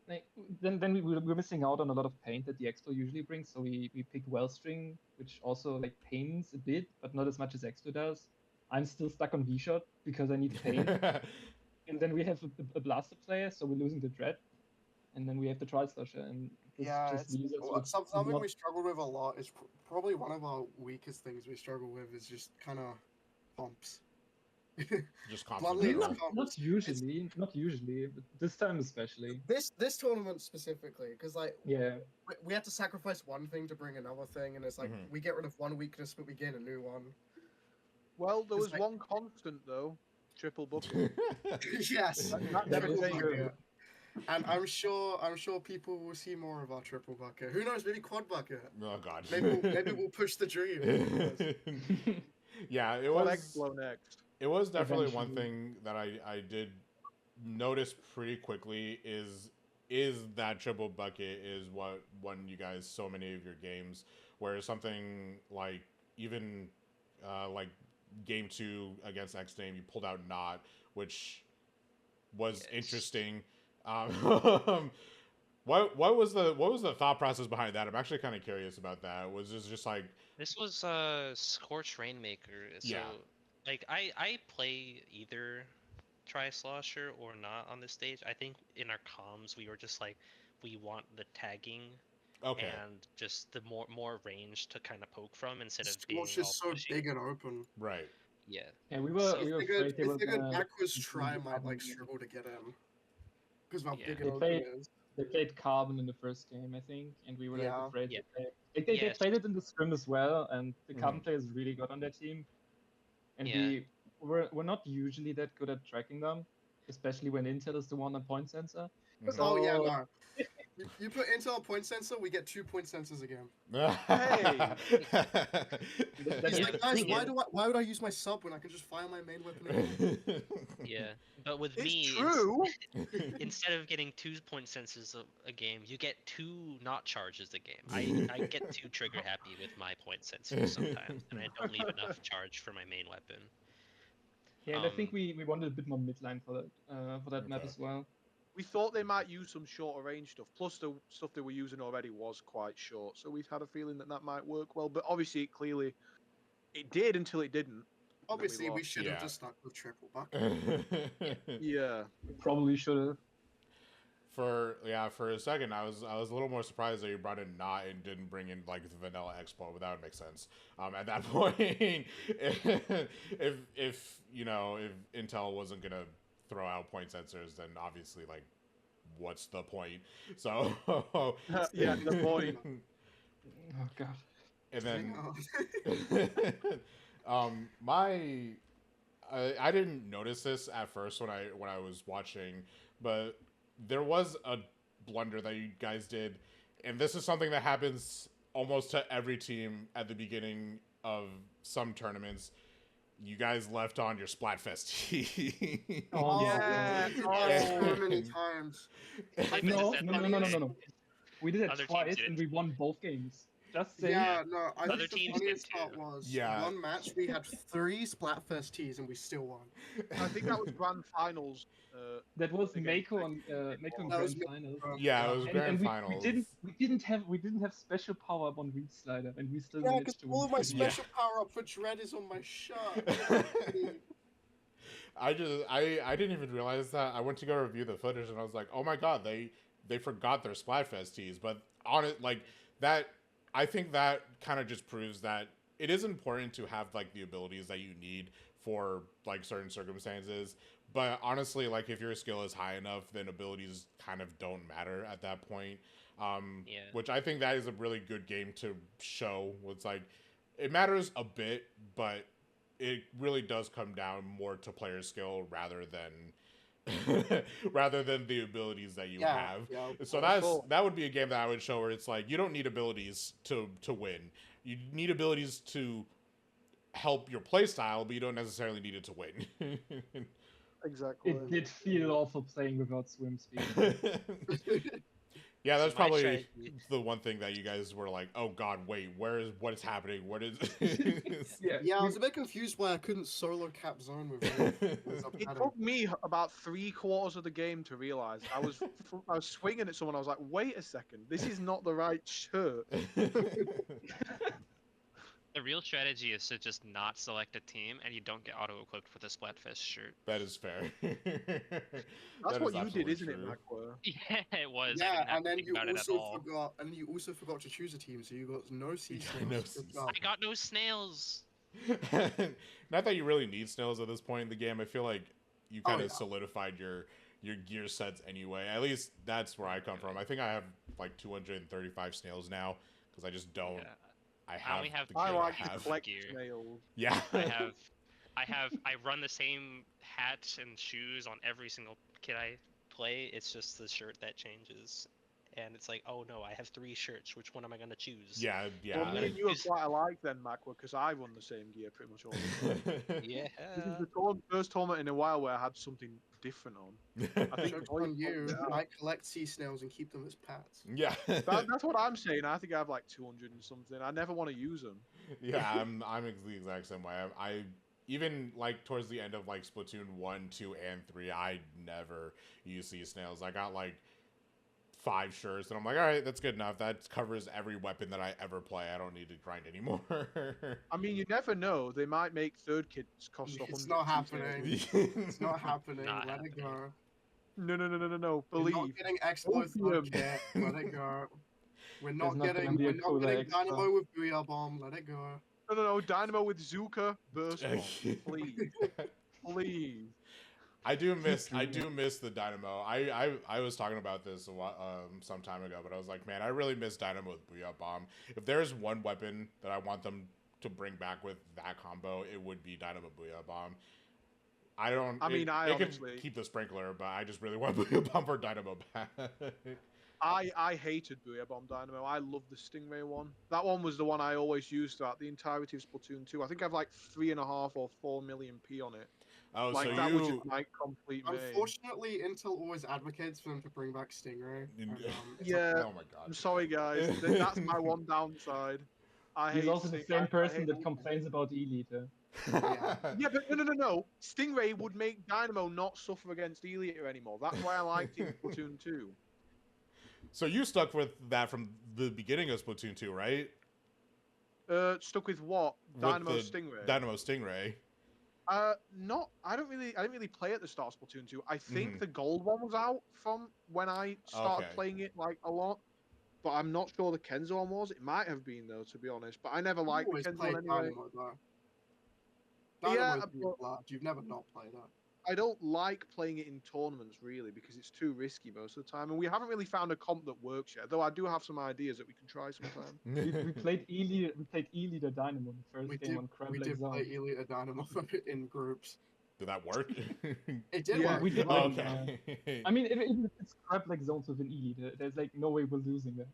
like, then we were missing out on a lot of paint that the Explo usually brings. So we picked Wellstring, which also like pains a bit, but not as much as Explo does. I'm still stuck on V-Shot because I need paint. And then we have a blaster player, so we're losing the Dread. And then we have the Tri-Slasher, and this Yeah, just it's, leaves us well, with something not- we struggle with a lot is probably one of our weakest things we struggle with is just kind of comps. Just Bluntly, constantly. it's comps. not usually, but this time especially. This tournament specifically, because like Yeah, we had to sacrifice one thing to bring another thing, and it's like Mhm. we get rid of one weakness, but we gain a new one. Well, there It's was like- one constant though. Triple bucket. Yes, That That triple is bucket. true. and I'm sure people will see more of our triple bucket. Who knows? Maybe quad bucket. Oh god. Maybe we'll push the dream. Yeah, it What was. Explo next? It was definitely one Eventually. thing that I did notice pretty quickly is is that triple bucket is what won you guys so many of your games. Where something like even like game 2 against X Name, you pulled out Not, which was Yes. interesting. Um, what was the thought process behind that? I'm actually kind of curious about that. Was this just like This was Scorch Rainmaker. So Yeah. like I play either Tri-Slosher or not on this stage. I think in our comms we were just like we want the tagging okay? and just the more range to kind of poke from instead of being Scorch is all so pushy. big and open. Right. Yeah. Yeah, we So- were If afraid they were a good gonna backwards include try the might carbon like in it. struggle to get in. Because of how Yeah. big They and open played- it is. They played Carbon in the first game, I think, and we were like Yeah. afraid Yeah. to play. Like they Yes. played it in the scrim as well, and the Carbon Mhm. players really got on their team. And Yeah. we're not usually that good at tracking them, especially when Intel is the one on point sensor. Mhm. Oh yeah, So- no. You put Intel on point sensor, we get 2 point sensors again. That He's is like, the guys, thing, why would I use my sub when I can just fire my main weapon again? Yeah. But with It's me, true. instead of getting 2 point sensors a game, you get 2 not charges a game. I get too trigger happy with my point sensors sometimes, and I don't leave enough charge for my main weapon. Yeah, and I think Um, we wanted a bit more midline for that map Okay. as well. We thought they might use some shorter range stuff. Plus, the stuff they were using already was quite short, so we've had a feeling that that might work well. But obviously, it did until it didn't. and then Obviously, we lost. should have Yeah. just stuck with triple buck. Yeah. We probably should have. For a second, I was a little more surprised that you brought in Not and didn't bring in like the vanilla expo, but that would make sense. At that point, if you know if Intel wasn't gonna throw out point sensors, then obviously like what's the point? So Yeah, the point. Oh god. And then Oh. I didn't notice this at first when I was watching, but there was a blunder that you guys did, and this is something that happens almost to every team at the beginning of some tournaments. You guys left on your Splatfest tee. Oh, Yeah. So Oh. many times. Like, No, just no, that no, no, no, way. no, no. We did it Other teams twice did it and we won both games. Just saying. Yeah, no, I Other think the teams did funniest too. part was Yeah. one match we had 3 Splatfest tees and we still won. I think that was grand finals. That was Against Mako on Mako in That was grand finals. Yeah, it was grand And finals. we didn't have special power up on Reed Slider, and we still Yeah, managed because to all win. of my pretty Yeah. special power up for Dread is on my shirt. I didn't even realize that. I went to go review the footage and I was like, oh my god, they forgot their Splatfest tees. But on it, like that, I think that kind of just proves that it is important to have like the abilities that you need for like certain circumstances. But honestly, like if your skill is high enough, then abilities kind of don't matter at that point. Yeah. Which I think that is a really good game to show. It's like it matters a bit, but it really does come down more to player skill rather than rather than the abilities that you have. Yeah. So that would be a game that I would show where it's like you don't need abilities to win. You need abilities to help your play style, but you don't necessarily need it to win. Exactly. It did feel awful playing without swim speed. Yeah, that's So my probably strategy- the one thing that you guys were like, "Oh God, wait, what is happening? What is?" Yeah, I was a bit confused why I couldn't solo cap zone with Wraith. It took me about 3/4 of the game to realize I was swinging at someone. I was like, "Wait a second, this is not the right shirt." The real strategy is to just not select a team, and you don't get auto-equipped with a Splatfest shirt. That is fair. That's That what is you did, absolutely isn't it, true. Macquarie? Yeah, it was. I Yeah, didn't have and to then think you about it at also all. forgot to choose a team, so you got no C Yeah, no snails. C Good job. I got no snails. Not that you really need snails at this point in the game. I feel like you kind of yeah. solidified your gear sets anyway. At least that's where I come from. I think I have like 235 snails now because I just don't. Yeah. I have only have the I gear like I to have. collect gear. snails. Yeah. I run the same hat and shoes on every single kit I play. It's just the shirt that changes. and it's like, oh no, I have 3 shirts. Which one am I gonna choose? Yeah, yeah. Well, I'm me gonna and you are choose- quite alike then, Macwa, because I run the same gear pretty much all the time. Yeah. This is the first tournament in a while where I had something different on. I think Joke's Voice on you. pointed it out. I collect sea snails and keep them as pets. Yeah. That's what I'm saying. I think I have like 200 and something. I never want to use them. Yeah, I'm the exact same way. I even like towards the end of like Splatoon 1, 2, and 3, I never use sea snails. I got like 5 shirts, and I'm like, all right, that's good enough. That covers every weapon that I ever play. I don't need to grind anymore. I mean, you never know. They might make third kits cost 100. It's not happening. It's not happening. Not Let it go. No. We're not Believe. getting Explo third Opium. kit. Let it go. We're There's not not gonna getting. be a We're not cooler getting extra. Dynamo with Booyah Bomb. Let it go. No. Dynamo with Zuka burst bomb. Please. Please. I do miss the Dynamo. I was talking about this some time ago, but I was like, man, I really miss Dynamo with Booyah Bomb. If there's one weapon that I want them to bring back with that combo, it would be Dynamo Booyah Bomb. I honestly, could keep the sprinkler, but I just really want Booyah Bomb for Dynamo back. I hated Booyah Bomb Dynamo. I love the Stingray one. That one was the one I always used throughout the entirety of Splatoon 2. I think I have like 3.5 or 4 million P on it. Oh, Like so that was you just my complete main. Unfortunately, Intel always advocates for them to bring back Stingray. And, it's Yeah. oh my god. I'm sorry, guys. That's my one downside. He's hate also the Sting- same I person hate that all- complains about Elite. Yeah, but no. Stingray would make Dynamo not suffer against Elite anymore. That's why I liked it in Splatoon 2. So you stuck with that from the beginning of Splatoon 2, right? Stuck with what? Dynamo Stingray. Dynamo Stingray. I didn't really play at the start of Splatoon 2. I think the gold one was out from when I started Okay. playing it like a lot. But I'm not sure the Kenzo one was. It might have been though, to be honest. But I never You liked the always Kenzo played one anyway. Dynamo though. Yeah, Dynamo's your but- blood. You've never not played that. I don't like playing it in tournaments really because it's too risky most of the time, and we haven't really found a comp that works yet. Though I do have some ideas that we can try sometime. we played Elite. We played Elite at Dynamo in the first We game did. on Crab We Lake did play Zone. Elite Dynamo in groups. Did that work? It did Yeah, work. we did Oh, win. Okay. I mean, if it's Crab Lake Zones with an Elite, there's like no way we're losing that.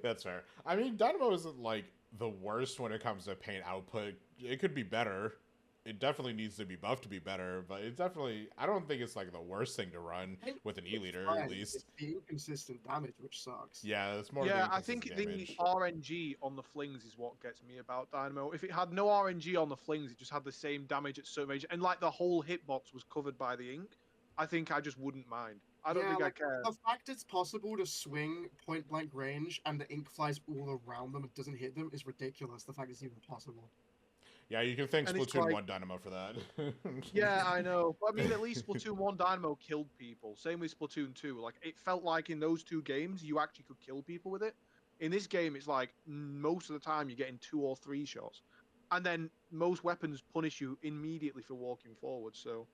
That's fair. I mean, Dynamo isn't like the worst when it comes to paint output. It could be better. It definitely needs to be buffed to be better, but it definitely, I don't think it's like the worst thing to run with an E-liter Fine. at least. It's the inconsistent damage which sucks. Yeah, it's more. Yeah, of the I think inconsistent the damage. RNG on the flings is what gets me about Dynamo. If it had no RNG on the flings, it just had the same damage at certain range, and like the whole hitbox was covered by the ink, I think I just wouldn't mind. I don't think I care. The fact it's possible to swing point blank range and the ink flies all around them and doesn't hit them is ridiculous. The fact it's even possible. Yeah, you can thank And it's Splatoon like- 1 Dynamo for that. Yeah, I know. But I mean, at least Splatoon 1 Dynamo killed people. Same with Splatoon 2. Like, it felt like in those two games, you actually could kill people with it. In this game, it's like most of the time you're getting 2 or 3 shots. And then most weapons punish you immediately for walking forward. So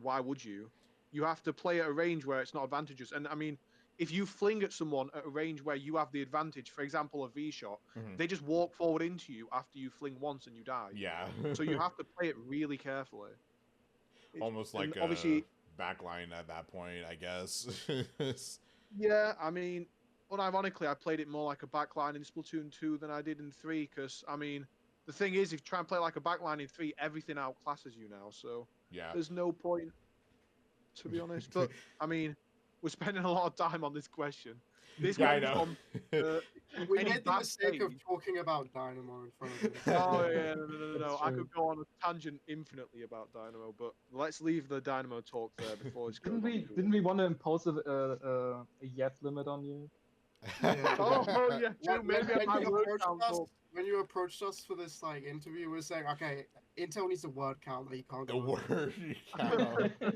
why would you? You have to play at a range where it's not advantageous. And I mean, if you fling at someone at a range where you have the advantage, for example, a V shot, Mhm. they just walk forward into you after you fling once and you die. Yeah. So you have to play it really carefully. Almost and like obviously- a backline at that point, I guess. Yeah, I mean, unironically, I played it more like a backline in Splatoon 2 than I did in 3, because, I mean, the thing is, if you try and play like a backline in 3, everything outclasses you now, so Yeah. there's no point, to be honest. But, I mean, we're spending a lot of time on this question. This Yeah, I went know. from, We any made the bad mistake of save- talking about Dynamo in front of us. Oh yeah, no. That's I true. could go on a tangent infinitely about Dynamo, but let's leave the Dynamo talk there before it's Didn't going we? on too Didn't we want to impose a yet limit on you? Yeah. Oh yeah, true. When- Maybe when I you word approached count us- up. When you approached us for this like interview, we were saying, okay, Intel needs a word count that he can't The go over. word.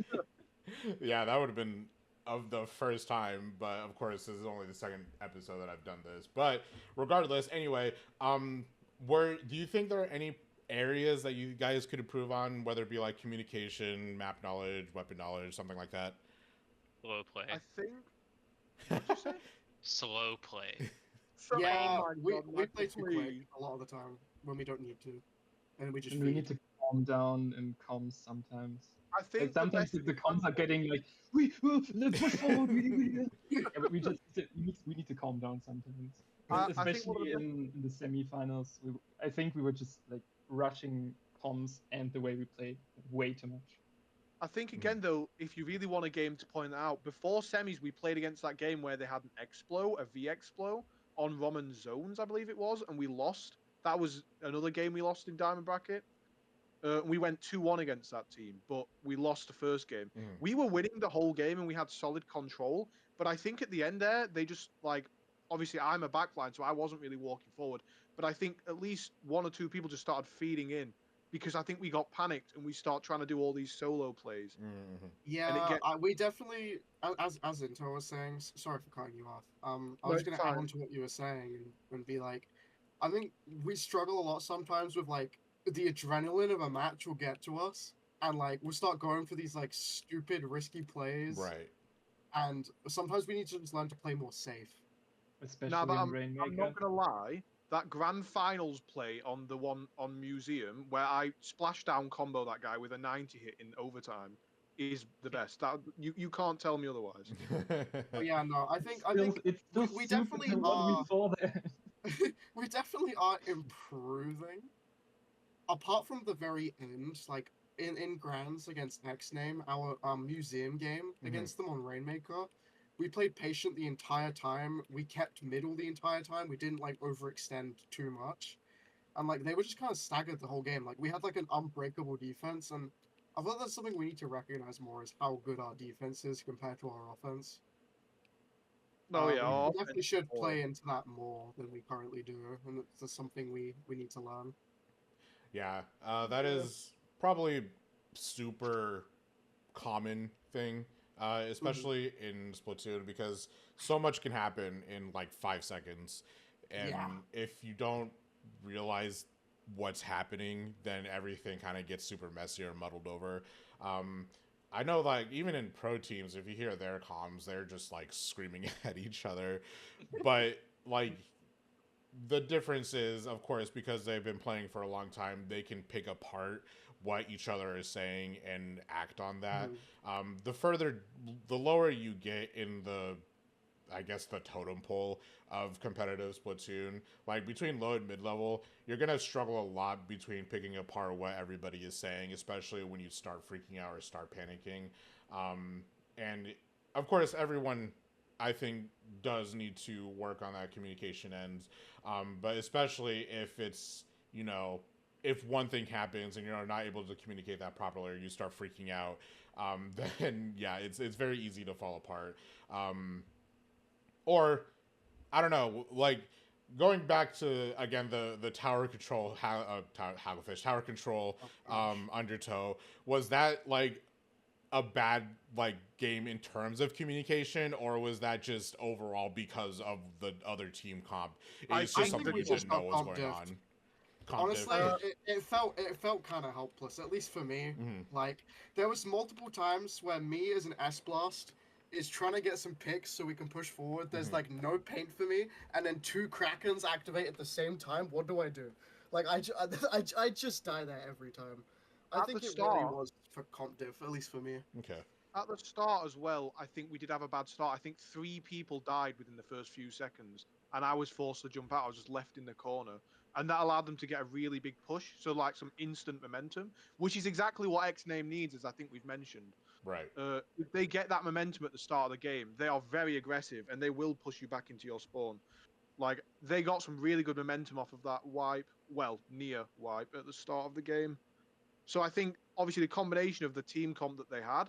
Yeah, that would have been of the first time, but of course this is only the second episode that I've done this. But regardless, anyway, do you think there are any areas that you guys could improve on, whether it be like communication, map knowledge, weapon knowledge, something like that? Slow play. I think. What'd you say? Slow play. So- Yeah, oh my we God, play Michael, too quick please. a lot of the time when we don't need to, and we just And we feed. need to calm down in comms sometimes. I think Like sometimes the best the comms are getting like, let's push forward. Yeah, but we just we need to calm down sometimes. I think one of Especially the best in the semifinals, I think we were just like rushing comms and the way we played way too much. I think again though, if you really want a game to point out, before semis we played against that game where they had an Explo, a V Explo on Roman zones, I believe it was, and we lost. That was another game we lost in Diamond Bracket. We went 2-1 against that team, but we lost the first game. We were winning the whole game and we had solid control, but I think at the end there, they just like, obviously I'm a backline, so I wasn't really walking forward, but I think at least one or two people just started feeding in because I think we got panicked and we start trying to do all these solo plays. Mm-hmm. Yeah, And it gets we definitely, as Into was saying, sorry for cutting you off. I No, was it's gonna add fine. on to what you were saying and be like, I think we struggle a lot sometimes with like the adrenaline of a match will get to us, and like we'll start going for these like stupid risky plays, Right. and sometimes we need to just learn to play more safe. Especially Now, but in I'm Rainmaker. not gonna lie. That grand finals play on the one on Museum where I splash down combo that guy with a 90 hit in overtime is the best. That you can't tell me otherwise. But yeah, no, I think It's still we stupid definitely to what we are saw there. we definitely are improving. Apart from the very end, like in Grands against X Name, our museum game against them on Rainmaker, we played patient the entire time. We kept middle the entire time. We didn't like overextend too much, and like they were just kind of staggered the whole game. Like we had like an unbreakable defense, and I thought that's something we need to recognize more is how good our defense is compared to our offense. No, yeah, We our definitely offense should is poor. play into that more than we currently do, and it's something we need to learn. Yeah, that is probably super common thing, especially in Splatoon, because so much can happen in like 5 seconds, and Yeah. if you don't realize what's happening, then everything kind of gets super messy or muddled over. I know, like, even in pro teams, if you hear their comms, they're just like screaming at each other, but like the difference is, of course, because they've been playing for a long time, they can pick apart what each other is saying and act on that. The lower you get in the, I guess, the totem pole of competitive Splatoon, like between low and mid level, you're gonna struggle a lot between picking apart what everybody is saying, especially when you start freaking out or start panicking. And of course, everyone, I think, does need to work on that communication end, but especially if it's, you know, if one thing happens and you're not able to communicate that properly, or you start freaking out, then yeah, it's very easy to fall apart. Or I don't know, like going back to again the tower control, Hagglefish tower control, Undertow, was that like a bad like game in terms of communication, or was that just overall because of the other team comp? I It's I just think think something we you just didn't know got was comp going diffed. on. Comp diff. Honestly, it felt kind of helpless, at least for me. Like there was multiple times where me as an S Blast is trying to get some picks so we can push forward. There's like no paint for me, and then two Krakens activate at the same time. What do I do? Like I just die there every time. I At think the it really start, was for comp diff, at least for me. Okay. at the start as well, I think we did have a bad start. I think 3 people died within the first few seconds, and I was forced to jump out. I was just left in the corner, and that allowed them to get a really big push. So like some instant momentum, which is exactly what X Name needs, as I think we've mentioned. Right. If they get that momentum at the start of the game, they are very aggressive and they will push you back into your spawn. Like they got some really good momentum off of that wipe, well, near wipe at the start of the game. So I think obviously the combination of the team comp that they had,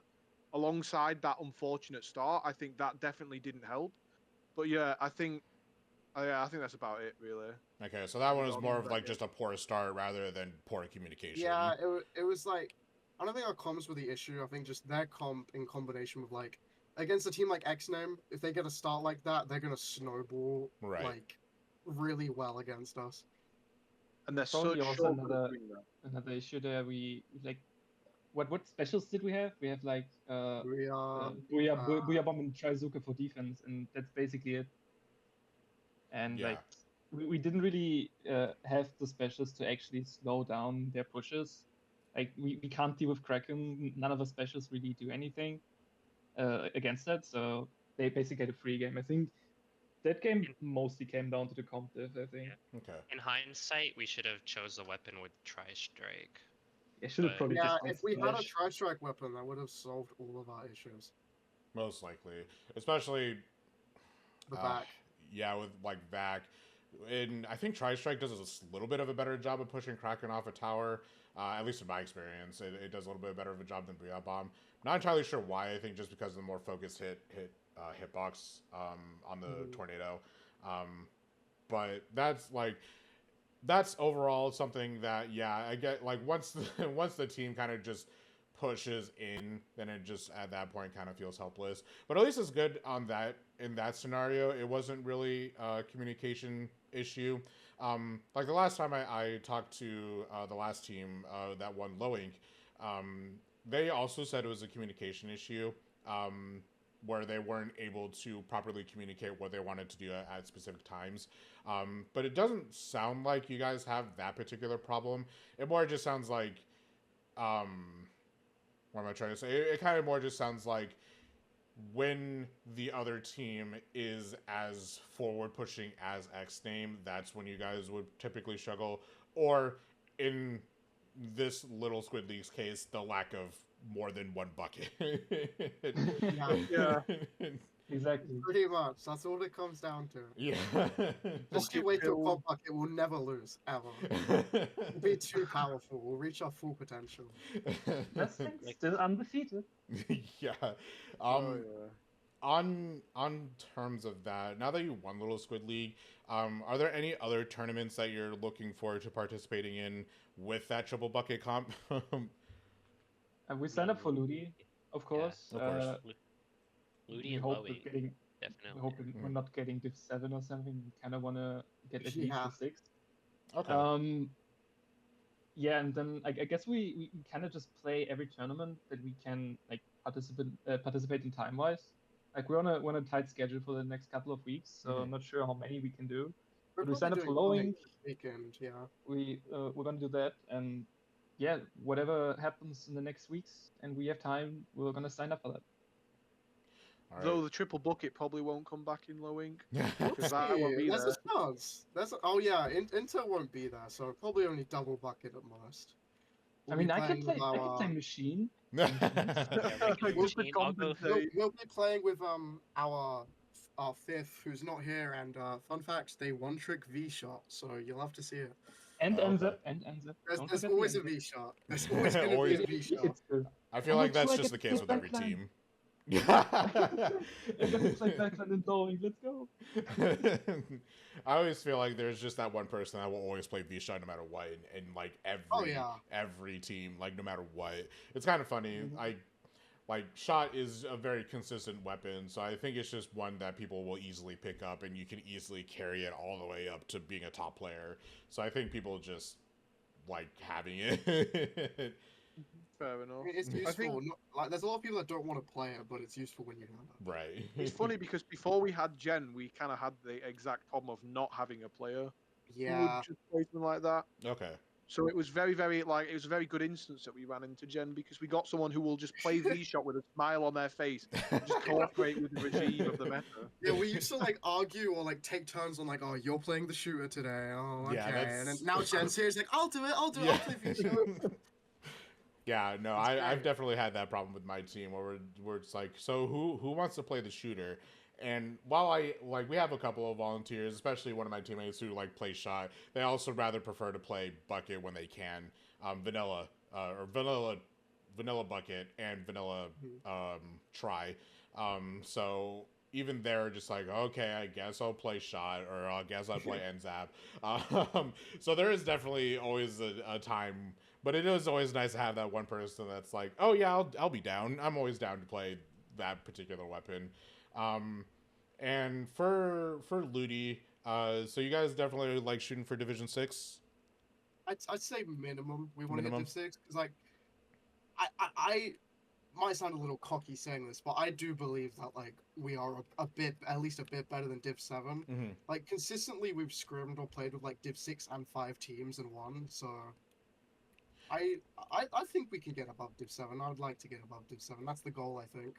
alongside that unfortunate start, I think that definitely didn't help. But yeah, I think that's about it really. Okay, so that one was more of But like yeah. just a poor start rather than poor communication. Yeah, it was like I don't think our comms were the issue. I think just their comp in combination with like against a team like X Name, if they get a start like that, they're gonna snowball Right. like really well against us. And they're Probably such also short at doing that. another issue there. We like what specials did we have? We have like We are Booyah Bomb and Trizuka for defense, and that's basically it. And Yeah. like we didn't really have the specials to actually slow down their pushes. Like we can't deal with Kraken. None of our specials really do anything against that. So they basically get a free game. I think that game mostly came down to the comp diff. I think. Okay. In hindsight, we should have chose a weapon with Tri-Strike. I should have But- probably Yeah, just played if we had a Splash. tri-strike weapon, that would have solved all of our issues. Most likely, especially The uh, back. yeah, with like Vac. And I think Tri-Strike does a little bit of a better job of pushing Kraken off a tower. At least in my experience, it does a little bit better of a job than Booyah Bomb. Not entirely sure why. I think just because of the more focused hitbox on the tornado. But that's overall something that, yeah, I get, like, once the team kind of just pushes in, then it just at that point kind of feels helpless. But at least it's good on that in that scenario. It wasn't really a communication issue. Like the last time I talked to the last team that won Low Ink, they also said it was a communication issue. Where they weren't able to properly communicate what they wanted to do at specific times. But it doesn't sound like you guys have that particular problem. It more just sounds like, what am I trying to say? It kind of more just sounds like when the other team is as forward pushing as X name, that's when you guys would typically struggle. Or in this little Squid League's case, the lack of more than one bucket. Yeah. Exactly. Pretty much. That's all it comes down to. Yeah. Just you wait till Pop Bucket, we'll never lose, ever. We'll be too powerful. We'll reach our full potential. That's still undefeated. Yeah. Oh, yeah. On terms of that, now that you won Little Squid League, are there any other tournaments that you're looking forward to participating in with that triple bucket comp? And we signed up for Ludi, of course. of course. Ludi We and hope Lowy, we're getting. We definitely. hope we're not getting Div 7 or something. We kind of want to get at least Yeah. the 6. Okay. Yeah, and then I guess we kind of just play every tournament that we can like participate in time wise. Like we're on a tight schedule for the next couple of weeks, so I'm not sure how many we can do. We're But we signed up for probably Low doing Ink. this weekend, yeah. We're gonna do that, and yeah, whatever happens in the next weeks, and we have time, we're gonna sign up for that. All Though right. the triple bucket probably won't come back in Low Ink. We'll Because I won't see. be There's there. a chance. Oh yeah, Inter won't be there, so probably only double bucket at most. I We'll be mean, I can playing with play. I can play our- machine. Just to I'll go compensate. We'll be playing with our fifth, who's not here, and fun fact, they one trick V shot, so you'll have to see it. And Oh, ends okay. up. And ends up. There's, Don't there's forget the always a ends up. V shot. There's always gonna Always- be a V shot. It's true. I feel I'm like not that's sure I just the get case to with every play team. I got to play backline and Dowing. Let's go. I always feel like there's just that one person that will always play V shot no matter what, and like Oh, yeah. every team, like no matter what. It's kind of funny. Like shot is a very consistent weapon, so I think it's just one that people will easily pick up, and you can easily carry it all the way up to being a top player. So I think people just like having it. Fair enough. It's I useful. think Like, there's a lot of people that don't want to play it, but it's useful when you have it. Right. it's funny because before we had Gen, we kind of had the exact problem of not having a player who Yeah. would just play something like that. Okay. So it was very, very it was a very good instance that we ran into Gen because we got someone who will just play V shot with a smile on their face, and just cooperate with the regime of the meta. Yeah, we used to like argue or like take turns on like, oh, you're playing the shooter today. Oh, okay. Yeah, And then that's- now Jen's here. He's like, I'll do it. I'll play V shot. Yeah, no, It's I've great. definitely had that problem with my team where it's like, so who wants to play the shooter? And while we have a couple of volunteers, especially one of my teammates who like play shot, they also rather prefer to play bucket when they can, vanilla bucket and vanilla try. So even they're just like, okay, I guess I'll play shot, or I guess I'll play NZAP. So there is definitely always a time, but it is always nice to have that one person that's like, oh yeah, I'll be down. I'm always down to play that particular weapon. And for Ludi, so you guys definitely like shooting for Division 6? I'd say minimum. We want to get Minimum? Div 6 because like I might sound a little cocky saying this, but I do believe that like we are a bit, at least a bit better than Div 7. Mm-hmm. Like consistently, we've scrimmed or played with like Div 6 and 5 teams in one. So I think we can get above Div 7. I would like to get above Div 7. That's the goal, I think.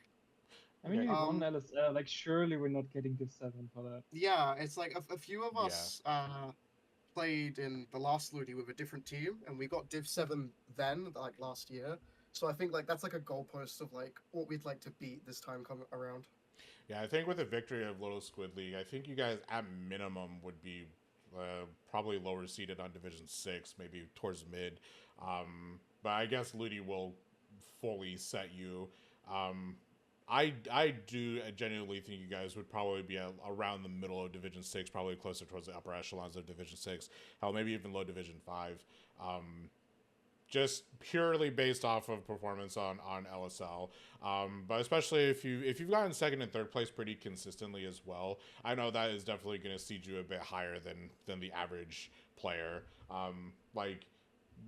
I mean, Yeah. we won Um, LSL. Like, surely we're not getting Div 7 for that. Yeah, it's like a few of Yeah. us played in the last Ludi with a different team, and we got Div 7 then, like last year. So I think like that's like a goalpost of like what we'd like to beat this time come around. Yeah, I think with the victory of Little Squid League, I think you guys at minimum would be probably lower seeded on Division 6, maybe towards mid. But I guess Ludi will fully set you. Um, I do genuinely think you guys would probably be around the middle of Division 6, probably closer towards the upper echelons of Division 6, hell, maybe even low Division 5. Just purely based off of performance on LSL, but especially if you've gotten second and third place pretty consistently as well, I know that is definitely going to seed you a bit higher than the average player. Like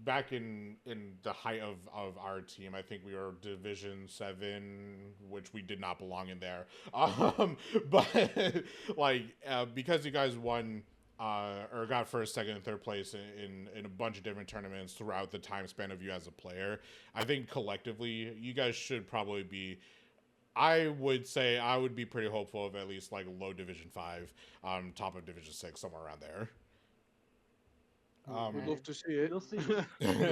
back in the height of our team, I think we were Division 7, which we did not belong in there. But like because you guys won or got first, second, and third place in a bunch of different tournaments throughout the time span of you as a player, I think collectively you guys should probably be. I would say I would be pretty hopeful of at least like low Division 5, top of Division 6, somewhere around there. We'd love to see it. We'll see.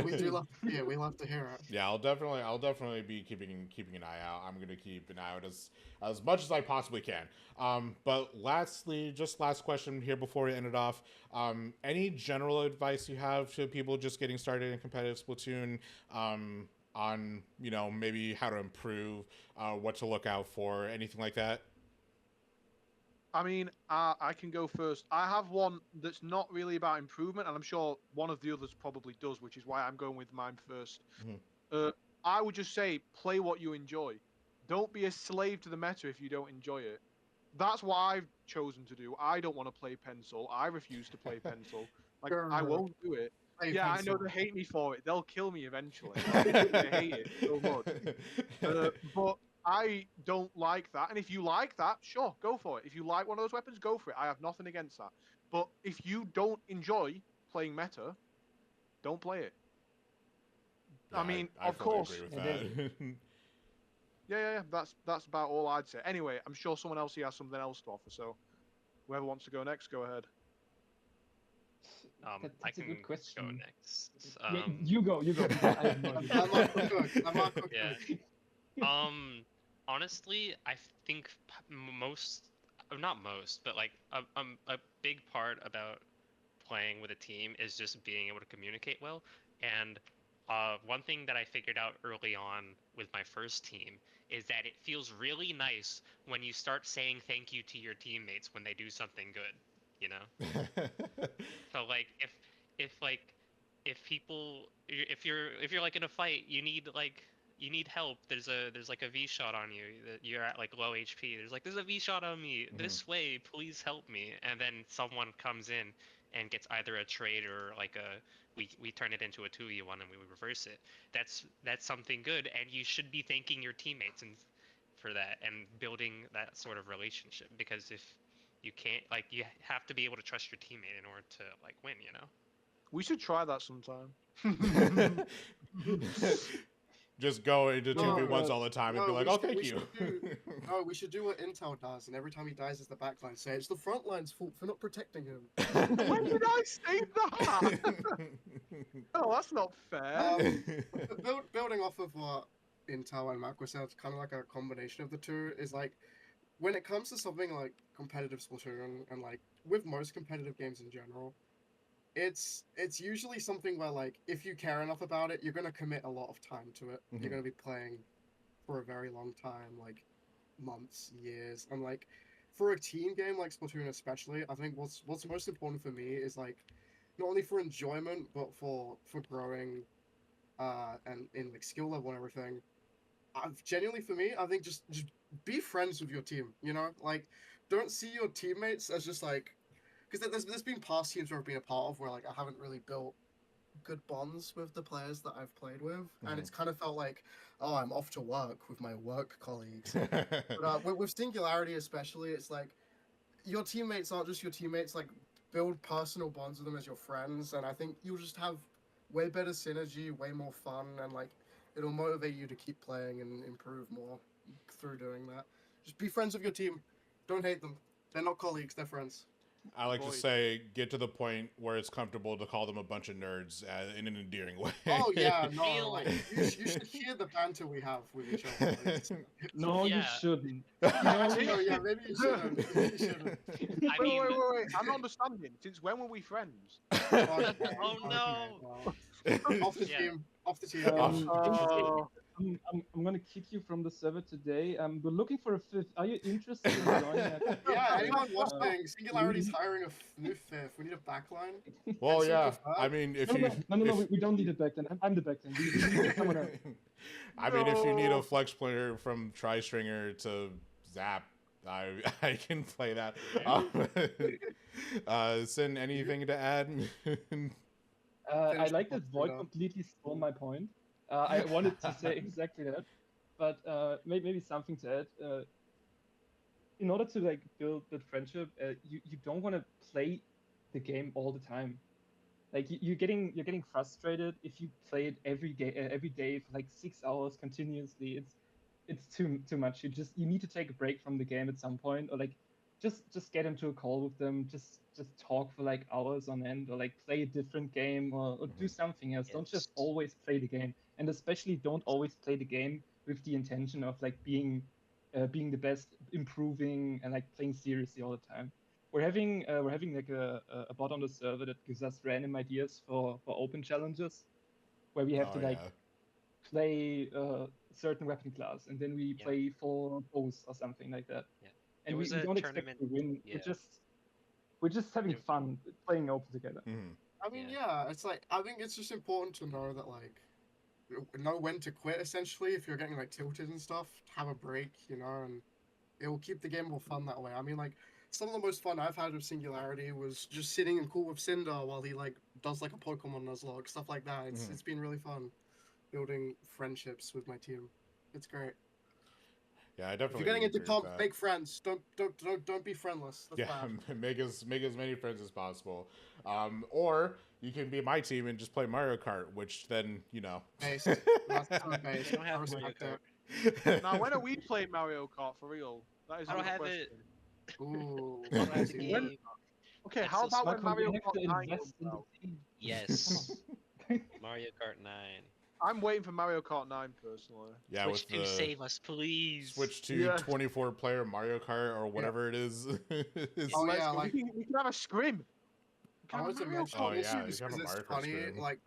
We do love to hear. We love to hear it. Yeah, I'll definitely be keeping an eye out. I'm gonna keep an eye out as much as I possibly can. But lastly, just last question here before we end it off. Any general advice you have to people just getting started in competitive Splatoon? On maybe how to improve, what to look out for, anything like that. I mean, I can go first. I have one that's not really about improvement, and I'm sure one of the others probably does, which is why I'm going with mine first. I would just say, play what you enjoy. Don't be a slave to the meta if you don't enjoy it. That's what I've chosen to do. I don't want to play pencil. I refuse to play pencil. Like, I won't do it. Play Yeah, pencil. I know they hate me for it. They'll kill me eventually. They hate it so much. But I don't like that. And if you like that, sure, go for it. If you like one of those weapons, go for it. I have nothing against that. But if you don't enjoy playing meta, don't play it. Yeah, I mean, I of fully course. agree with that. Yeah. That's about all I'd say. Anyway, I'm sure someone else here has something else to offer. So, whoever wants to go next, go ahead. I That's a can good question. go next. Yeah, you go. I have no idea. I'm not cooking. Yeah. Honestly, I think not most, but like a big part about playing with a team is just being able to communicate well. And one thing that I figured out early on with my first team is that it feels really nice when you start saying thank you to your teammates when they do something good, you know? So like if you're like in a fight, you need help. There's like a V shot on you. That you're at like low HP. There's a V shot on me. This way, please help me. And then someone comes in and gets either a trade or like we turn it into a 2v1 and we reverse it. That's something good, and you should be thanking your teammates and for that and building that sort of relationship, because if you can't, like, you have to be able to trust your teammate in order to like win, you know? We should try that sometime. Just go into No, 2v1s all the time and be like, we oh, should- thank we you. should No, we should do what Intel does, and every time he dies as the backline, say it's the front line's fault for not protecting him. When did I say that? Oh, that's not fair. Building off of what Intel and Mac were said, kind of like a combination of the two, is like when it comes to something like competitive Splatoon and like with most competitive games in general, it's usually something where like if you care enough about it, you're gonna commit a lot of time to it. You're gonna be playing for a very long time, like months, years, and like for a team game like Splatoon especially, I think what's most important for me is like not only for enjoyment but for growing and in like skill level and everything. Genuinely for me, I think just be friends with your team, you know? Like don't see your teammates as just like, because there's been past teams where I've been a part of where like I haven't really built good bonds with the players that I've played with, and it's kind of felt like, oh, I'm off to work with my work colleagues. But with Singularity especially, it's like your teammates aren't just your teammates. Like build personal bonds with them as your friends, and I think you'll just have way better synergy, way more fun, and like it'll motivate you to keep playing and improve more through doing that. Just be friends with your team. Don't hate them. They're not colleagues. They're friends. I like to Boys. say, get to the point where it's comfortable to call them a bunch of nerds in an endearing way. Oh yeah, no, Feel- like you should hear the banter we have with each other. It's No, you Yeah. shouldn't. yeah, No, actually, no, yeah, maybe you shouldn't. Maybe you shouldn't. I Wait, mean, wait. I'm not understanding. Since when were we friends? Okay, Oh, okay, no. well, off the Yeah. team. Off the team. Oh. I'm gonna kick you from the server today. We're looking for a fifth. Are you interested in joining us? Yeah, anyone watching? Singularity's hiring a new fifth. We need a backline. Well, Super yeah. fun. I mean, if No, you no, we don't need it back then. I'm the back then. We need someone else. I mean, if you need No. a flex player from Tri-Stringer to Zap, I can play that. Sin, anything to add? I Finish like the that Void podcast. completely stole my point. I wanted to say exactly that, but maybe something to add. In order to like build that friendship, you don't want to play the game all the time. Like you're getting frustrated if you play it every day for like 6 hours continuously. It's too much. You need to take a break from the game at some point, or like just get into a call with them. Just talk for like hours on end, or like play a different game, or do something else. Don't just Yes. always play the game, and especially don't always play the game with the intention of like being the best, improving, and like playing seriously all the time. We're having like a bot on the server that gives us random ideas for open challenges, where we have Oh, to like yeah. play a certain weapon class, and then we Yeah. play 4 bows or something like that. Yeah. And There we was a don't expect tournament- to win. yeah. We're just having There- fun playing open together. Mhm. I mean, Yeah. yeah, it's like I think it's just important to know that like know when to quit. Essentially, if you're getting like tilted and stuff, have a break, and it will keep the game more fun that way. I mean, like some of the most fun I've had with Singularity was just sitting and cool with Cinder while he like does like a Pokemon Nuzlocke, stuff like that. Mhm. It's been really fun building friendships with my team. It's great. Yeah, I If definitely. you're getting into agree with comp, that. make friends. Don't be friendless. That's Yeah, bad. make as many friends as possible. Or you can be my team and just play Mario Kart, which then Based. That's so based. I don't I have Mario respect Kart. it. Now, when are we playing Mario Kart for real? That is I don't the have question. it. Ooh. I don't have the crazy. When- game. Okay, That's how so about when Marco, Mario we have Kart to 9 invest comes in the out? team. Yes. Mario Kart 9. I'm waiting for Mario Kart 9 personally. Yeah, Switch with to the save us, please. switch to Yeah. 24-player Mario Kart or whatever it is. Oh, Let's yeah, go. like- we can have a scrim. We can I have wanted a to Mario mention Oh, Kart. this yeah, just you can have because a it's Mario Kart funny. scrim. Like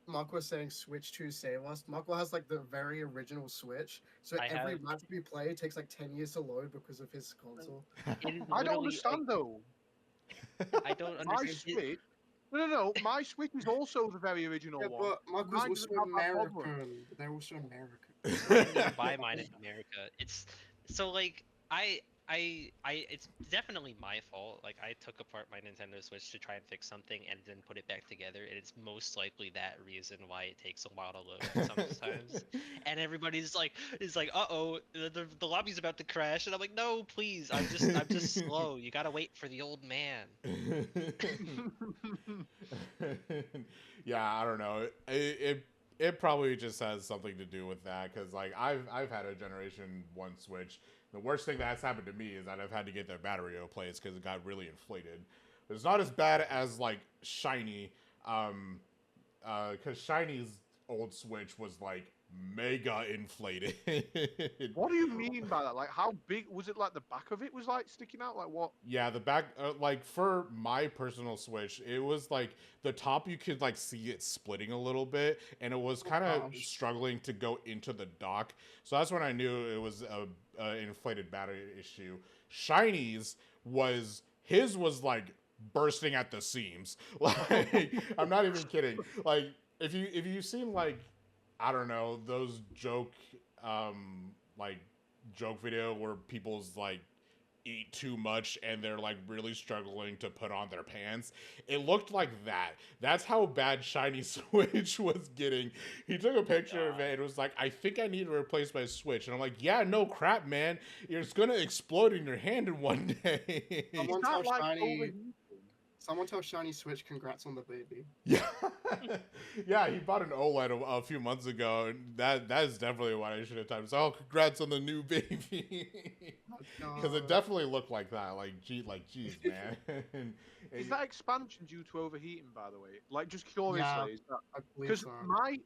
Mark was saying, Switch 2 save us. Mark has like the very original Switch, so I every have- match we play takes like 10 years to load because of his console. It is I don't literally, understand though. I don't My understand. Switch. No. My Switch is also the very original Yeah, one. but Mark was Mine also doesn't have that problem. American. They're also American. I didn't even buy mine in America. It's so like it's definitely my fault. Like I took apart my Nintendo Switch to try and fix something and then put it back together. And it's most likely that reason why it takes a while to load sometimes. And everybody's like, uh-oh, the lobby's about to crash. And I'm like, no, please, I'm just slow. You gotta wait for the old man. Yeah, I don't know. It probably just has something to do with that because like I've had a Generation 1 Switch. The worst thing that's happened to me is that I've had to get the battery replaced because it got really inflated. It's not as bad as like Shiny, because Shiny's old Switch was like mega inflated. What do you mean by that? Like, how big was it? Like the back of it was like sticking out? Like what? Yeah, the back, like for my personal Switch, it was like the top you could like see it splitting a little bit, and it was kind of gosh. struggling to go into the dock. So that's when I knew it was a inflated battery issue. Shiny's his was like bursting at the seams. Like I'm not even kidding. Like if you've seen like I don't know those joke video where people's like eat too much and they're like really struggling to put on their pants. It looked like that. That's how bad Shiny Switch was getting. He took a picture of it and was like, I think I need to replace my Switch. And I'm like, yeah, no crap, man. It's gonna explode in your hand in one day. Someone It's tell not like Shiny. overheating. Someone tell Shiny Switch congrats on the baby. Yeah, yeah. He bought an OLED a few months ago, and that is definitely what I should have typed. So, oh, congrats on the new baby, because it God. definitely looked like that. Like, geez, man. And Is that expansion due to overheating, by the way? Like, just curiously, Yeah, is that I believe because so.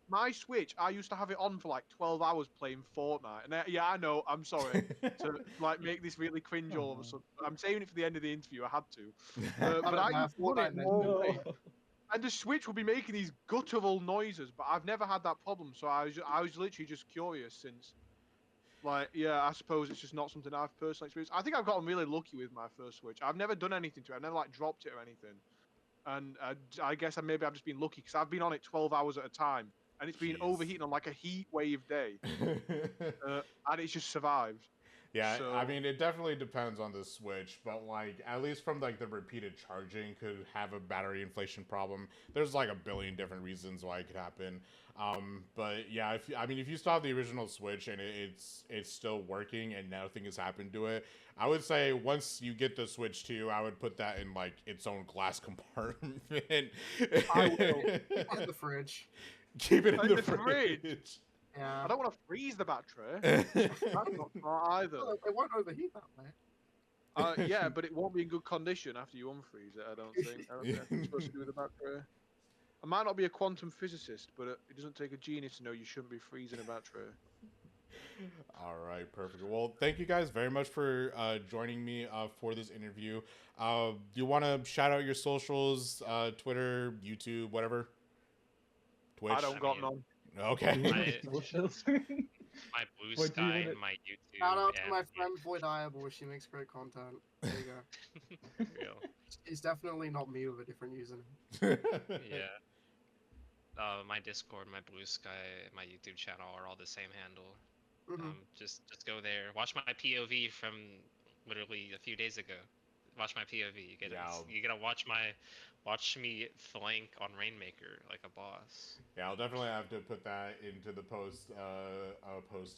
my Switch, I used to have it on for like 12 hours playing Fortnite, and yeah, I know, I'm sorry to like make this really cringe all of a sudden. I'm saving it for the end of the interview. I had to, but I used to run it Fortnite, man. all No. day, and the Switch would be making these guttural noises, but I've never had that problem. So I was literally just curious since. Like, yeah, I suppose it's just not something I've personally experienced. I think I've gotten really lucky with my first Switch. I've never done anything to it. I've never like dropped it or anything. And I guess maybe I've just been lucky because I've been on it 12 hours at a time, and it's been Jeez. overheating on like a heat wave day, and it's just survived. Yeah, So, I mean, it definitely depends on the Switch, but like at least from like the repeated charging could have a battery inflation problem. There's like a billion different reasons why it could happen. But yeah, if you still have the original Switch and it's still working and nothing has happened to it, I would say once you get the Switch 2, I would put that in like its own glass compartment. I will. In the fridge. Keep it in In the the fridge? fridge. Yeah. I don't want to freeze the battery. That's not smart either. Oh, it won't overheat that way. Yeah, but it won't be in good condition after you unfreeze it. I don't think. I don't think that's supposed to do with the battery. I might not be a quantum physicist, but it doesn't take a genius to know you shouldn't be freezing a battery. All right, perfect. Well, thank you guys very much for joining me for this interview. Do you want to shout out your socials, Twitter, YouTube, whatever? Twitch? I don't got none. Okay. Socials. My Blue What do you Sky, wanna- my YouTube. Shout out to and my friend Void Iable. She makes great content. There you go. Real. She's definitely not me with a different username. Yeah. My Discord, my Blue Sky, my YouTube channel are all the same handle. Mhm. Just go there. Watch my POV from literally a few days ago. Watch my POV. You gotta watch me flank on Rainmaker like a boss. Yeah, I'll definitely have to put that into the post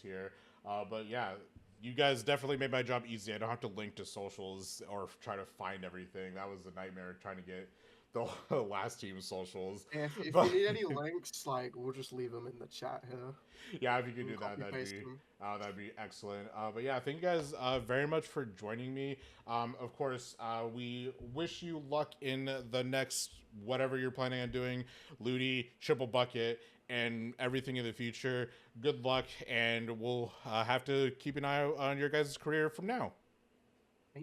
here. But yeah, you guys definitely made my job easy. I don't have to link to socials or try to find everything. That was a nightmare trying to get the last team's socials. If But- you need any links, like we'll just leave them in the chat here. Yeah, if you could do We'll that, copy-paste them. that'd be excellent. But yeah, thank you guys very much for joining me. Of course, we wish you luck in the next whatever you're planning on doing, Ludi, Triple Bucket, and everything in the future. Good luck, and we'll have to keep an eye on your guys' career from now.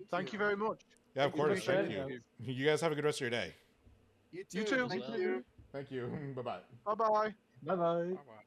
Thank you very much. Yeah, of Thank you course. for Thank sharing you. us. You guys have a good rest of your day. You You too. too. Thank Well. you. Thank you. Bye bye. Bye bye. Bye bye. Bye-bye.